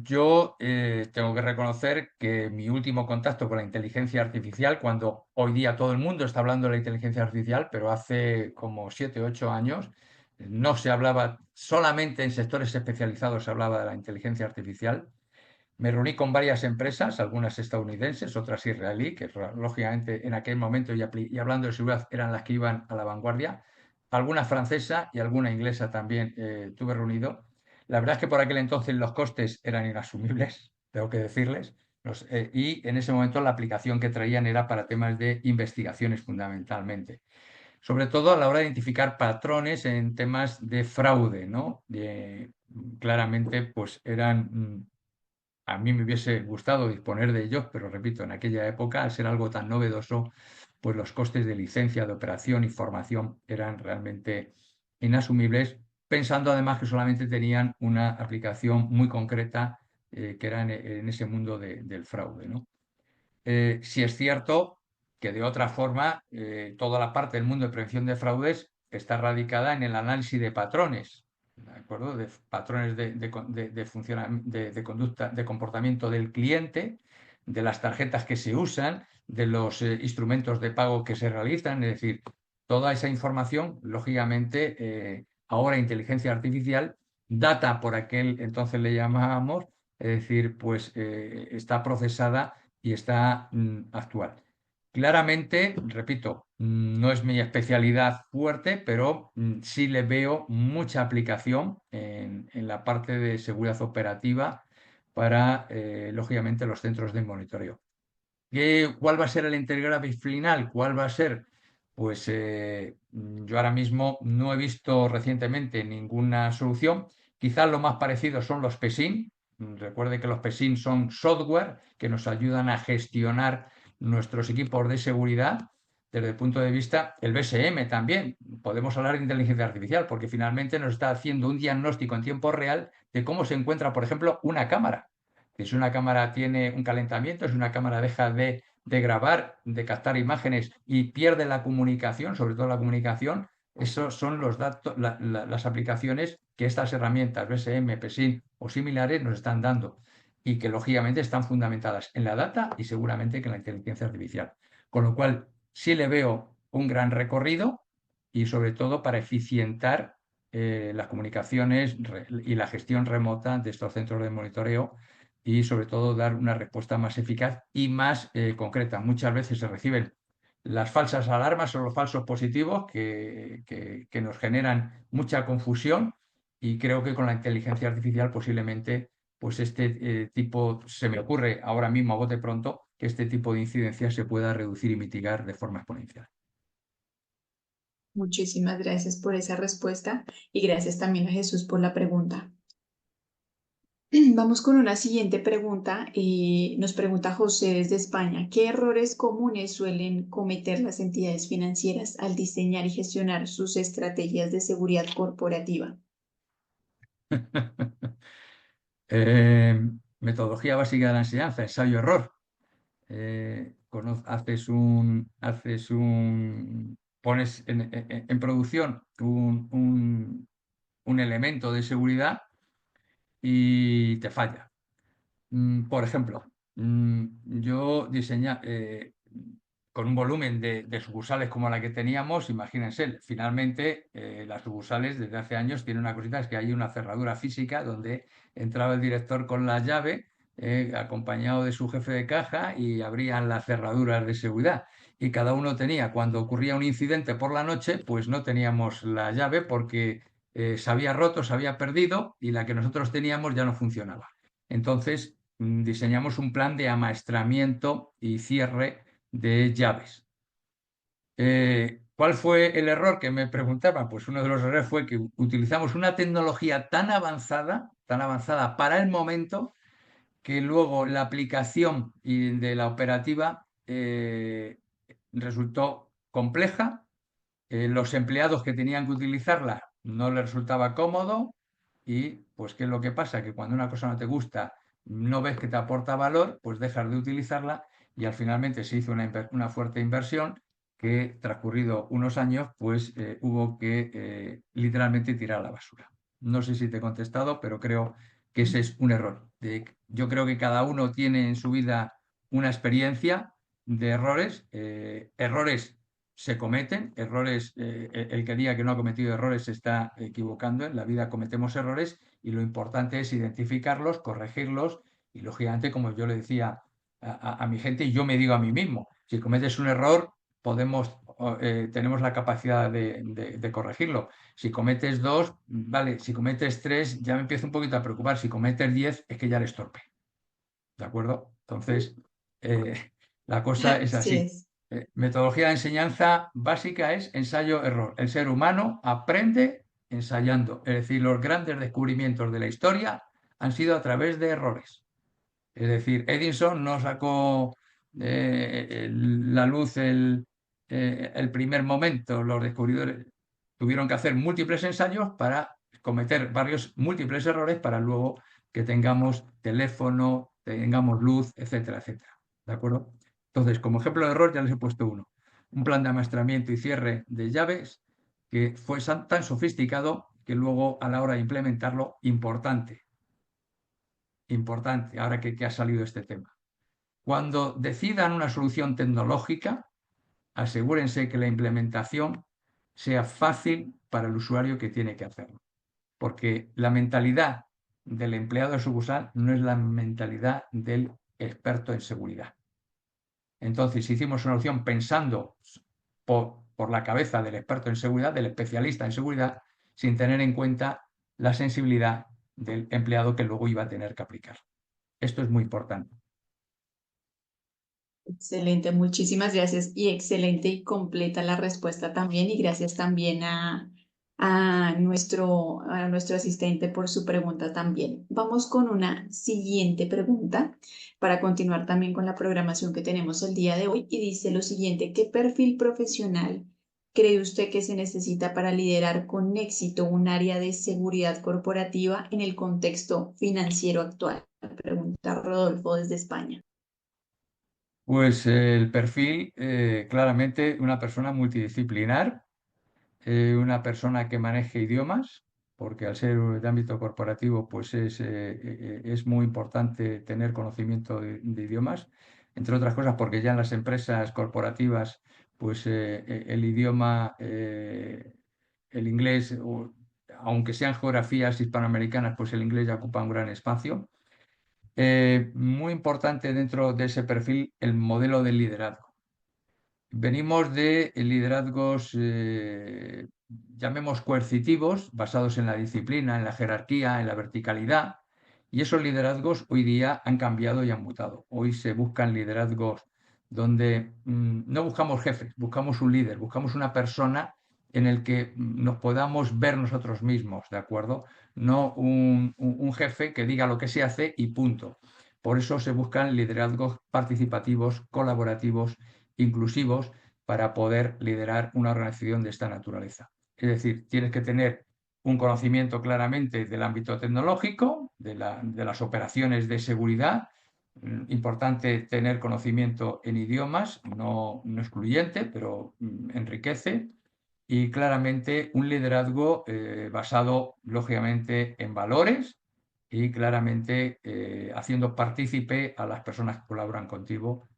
Yo tengo que reconocer que mi último contacto con la inteligencia artificial, cuando hoy día todo el mundo está hablando de la inteligencia artificial, pero hace como 7 o 8 años no se hablaba, solamente en sectores especializados se hablaba de la inteligencia artificial. Me reuní con varias empresas, algunas estadounidenses, otras israelí, que lógicamente en aquel momento y hablando de seguridad eran las que iban a la vanguardia, alguna francesa y alguna inglesa también tuve reunido. La verdad es que por aquel entonces los costes eran inasumibles, tengo que decirles, y en ese momento la aplicación que traían era para temas de investigaciones fundamentalmente. sobre todo a la hora de identificar patrones en temas de fraude, ¿no? Claramente, pues a mí me hubiese gustado disponer de ellos, pero repito, en aquella época, al ser algo tan novedoso, pues los costes de licencia, de operación y formación eran realmente inasumibles, pensando además que solamente tenían una aplicación muy concreta, que era en ese mundo del fraude, ¿no? Sí es cierto que de otra forma, toda la parte del mundo de prevención de fraudes está radicada en el análisis de patrones, ¿de acuerdo? De patrones de conducta, de comportamiento del cliente, de las tarjetas que se usan, de los instrumentos de pago que se realizan, es decir, toda esa información, lógicamente, ahora inteligencia artificial, data por aquel entonces le llamábamos, es decir, pues está procesada y está actual. Claramente, repito, no es mi especialidad fuerte, pero sí le veo mucha aplicación en la parte de seguridad operativa para, lógicamente, los centros de monitoreo. ¿Cuál va a ser el integrable final? ¿Cuál va a ser? Pues yo ahora mismo no he visto recientemente ninguna solución. Quizás lo más parecido son los PSIN. Recuerde que los PSIN son software que nos ayudan a gestionar nuestros equipos de seguridad desde el punto de vista, el BSM también. Podemos hablar de inteligencia artificial porque finalmente nos está haciendo un diagnóstico en tiempo real de cómo se encuentra, por ejemplo, una cámara. Si una cámara tiene un calentamiento, si una cámara deja de grabar, de captar imágenes y pierde la comunicación, sobre todo la comunicación, esos son los datos, las aplicaciones que estas herramientas BSM, PSIN o similares nos están dando y que lógicamente están fundamentadas en la data y seguramente que en la inteligencia artificial. Con lo cual, sí le veo un gran recorrido y sobre todo para eficientar las comunicaciones y la gestión remota de estos centros de monitoreo y sobre todo dar una respuesta más eficaz y más concreta. Muchas veces se reciben las falsas alarmas o los falsos positivos que nos generan mucha confusión y creo que con la inteligencia artificial posiblemente pues se me ocurre ahora mismo a bote pronto que este tipo de incidencias se pueda reducir y mitigar de forma exponencial. Muchísimas gracias por esa respuesta y gracias también a Jesús por la pregunta. Vamos con una siguiente pregunta. Nos pregunta José desde España, ¿qué errores comunes suelen cometer las entidades financieras al diseñar y gestionar sus estrategias de seguridad corporativa? Metodología básica de la enseñanza, ensayo-error. Pones en producción un elemento de seguridad y te falla. Por ejemplo, yo con un volumen de sucursales como la que teníamos, imagínense, finalmente las sucursales desde hace años tienen una cosita, es que hay una cerradura física donde entraba el director con la llave, acompañado de su jefe de caja y abrían las cerraduras de seguridad. Y cada uno tenía, cuando ocurría un incidente por la noche, pues no teníamos la llave porque se había roto, se había perdido y la que nosotros teníamos ya no funcionaba. Entonces, diseñamos un plan de amaestramiento y cierre de llaves. ¿Cuál fue el error que me preguntaba? Pues uno de los errores fue que utilizamos una tecnología tan avanzada para el momento, que luego la aplicación de la operativa resultó compleja. Los empleados que tenían que utilizarla no les resultaba cómodo y pues ¿qué es lo que pasa? Que cuando una cosa no te gusta, no ves que te aporta valor, pues dejas de utilizarla y al finalmente se hizo una fuerte inversión que transcurrido unos años pues hubo que literalmente tirar a la basura. No sé si te he contestado, pero creo que ese es un error. Yo creo que cada uno tiene en su vida una experiencia de errores. Errores se cometen, errores, el que diga que no ha cometido errores se está equivocando, en la vida cometemos errores y lo importante es identificarlos, corregirlos y lógicamente, como yo le decía a mi gente y yo me digo a mí mismo, si cometes un error tenemos la capacidad de corregirlo. Si cometes dos, vale, si cometes tres ya me empiezo un poquito a preocupar, si cometes 10 es que ya eres torpe, ¿de acuerdo? Entonces, la cosa es Así así. es. Metodología de enseñanza básica es ensayo-error. El ser humano aprende ensayando. Es decir, los grandes descubrimientos de la historia han sido a través de errores. Es decir, Edison no sacó la luz el primer momento. Los descubridores tuvieron que hacer múltiples ensayos para cometer múltiples errores para luego que tengamos teléfono, tengamos luz, etcétera, etcétera. ¿De acuerdo? Entonces, como ejemplo de error ya les he puesto uno. Un plan de amaestramiento y cierre de llaves que fue tan sofisticado que luego a la hora de implementarlo, importante, ahora que ha salido este tema. Cuando decidan una solución tecnológica, asegúrense que la implementación sea fácil para el usuario que tiene que hacerlo. Porque la mentalidad del empleado de sucursal no es la mentalidad del experto en seguridad. Entonces, hicimos una solución pensando por la cabeza del experto en seguridad, del especialista en seguridad, sin tener en cuenta la sensibilidad del empleado que luego iba a tener que aplicar. Esto es muy importante. Excelente, muchísimas gracias y excelente y completa la respuesta también y gracias también a nuestro asistente por su pregunta también. Vamos con una siguiente pregunta para continuar también con la programación que tenemos el día de hoy y dice lo siguiente: ¿qué perfil profesional cree usted que se necesita para liderar con éxito un área de seguridad corporativa en el contexto financiero actual? Pregunta Rodolfo desde España. Pues el perfil, claramente una persona multidisciplinar, una persona que maneje idiomas, porque al ser de ámbito corporativo, pues es muy importante tener conocimiento de idiomas, entre otras cosas porque ya en las empresas corporativas, pues el idioma, el inglés, aunque sean geografías hispanoamericanas, pues el inglés ya ocupa un gran espacio. Muy importante dentro de ese perfil el modelo de liderazgo. Venimos de liderazgos, llamemos coercitivos, basados en la disciplina, en la jerarquía, en la verticalidad, y esos liderazgos hoy día han cambiado y han mutado. Hoy se buscan liderazgos donde no buscamos jefes, buscamos un líder, buscamos una persona en el que nos podamos ver nosotros mismos, ¿de acuerdo? No un jefe que diga lo que se hace y punto. Por eso se buscan liderazgos participativos, colaborativos, inclusivos, para poder liderar una organización de esta naturaleza. Es decir, tienes que tener un conocimiento claramente del ámbito tecnológico, de las operaciones de seguridad. Importante tener conocimiento en idiomas, no excluyente, pero enriquece. Y claramente un liderazgo basado, lógicamente, en valores y claramente haciendo partícipe a las personas que colaboran contigo,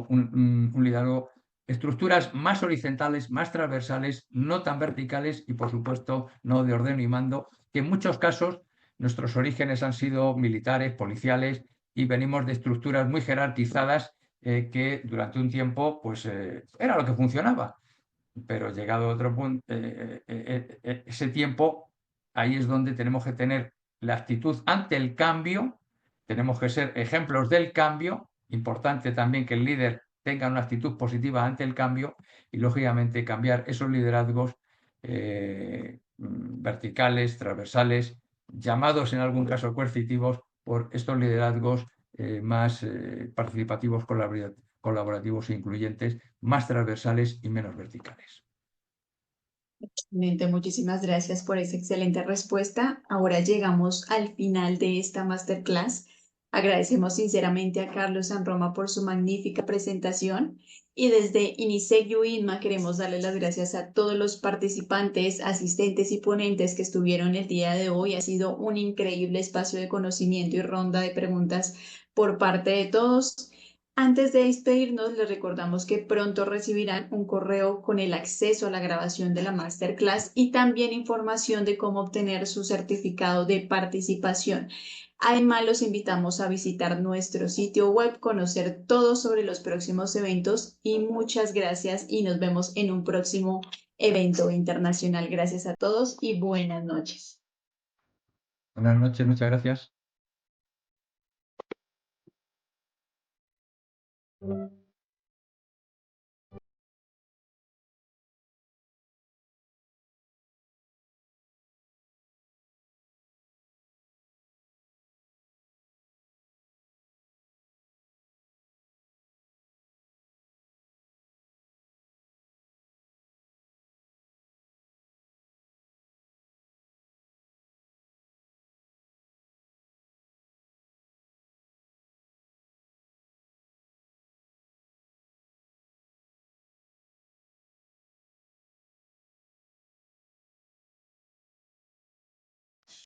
un liderazgo, estructuras más horizontales, más transversales, no tan verticales y, por supuesto, no de ordeno y mando, que en muchos casos nuestros orígenes han sido militares, policiales y venimos de estructuras muy jerarquizadas que durante un tiempo pues era lo que funcionaba. Pero llegado a otro punto, ese tiempo, ahí es donde tenemos que tener la actitud ante el cambio, tenemos que ser ejemplos del cambio, importante también que el líder tenga una actitud positiva ante el cambio y, lógicamente, cambiar esos liderazgos verticales, transversales, llamados en algún caso coercitivos, por estos liderazgos más participativos, colaborativos e incluyentes, más transversales y menos verticales. Excelente, muchísimas gracias por esa excelente respuesta. Ahora llegamos al final de esta masterclass. Agradecemos sinceramente a Carlos San Roma por su magnífica presentación y desde INISEC UINMA queremos darle las gracias a todos los participantes, asistentes y ponentes que estuvieron el día de hoy. Ha sido un increíble espacio de conocimiento y ronda de preguntas por parte de todos. Antes de despedirnos, les recordamos que pronto recibirán un correo con el acceso a la grabación de la masterclass y también información de cómo obtener su certificado de participación. Además, los invitamos a visitar nuestro sitio web, conocer todo sobre los próximos eventos y muchas gracias y nos vemos en un próximo evento internacional. Gracias a todos y buenas noches. Buenas noches, muchas gracias.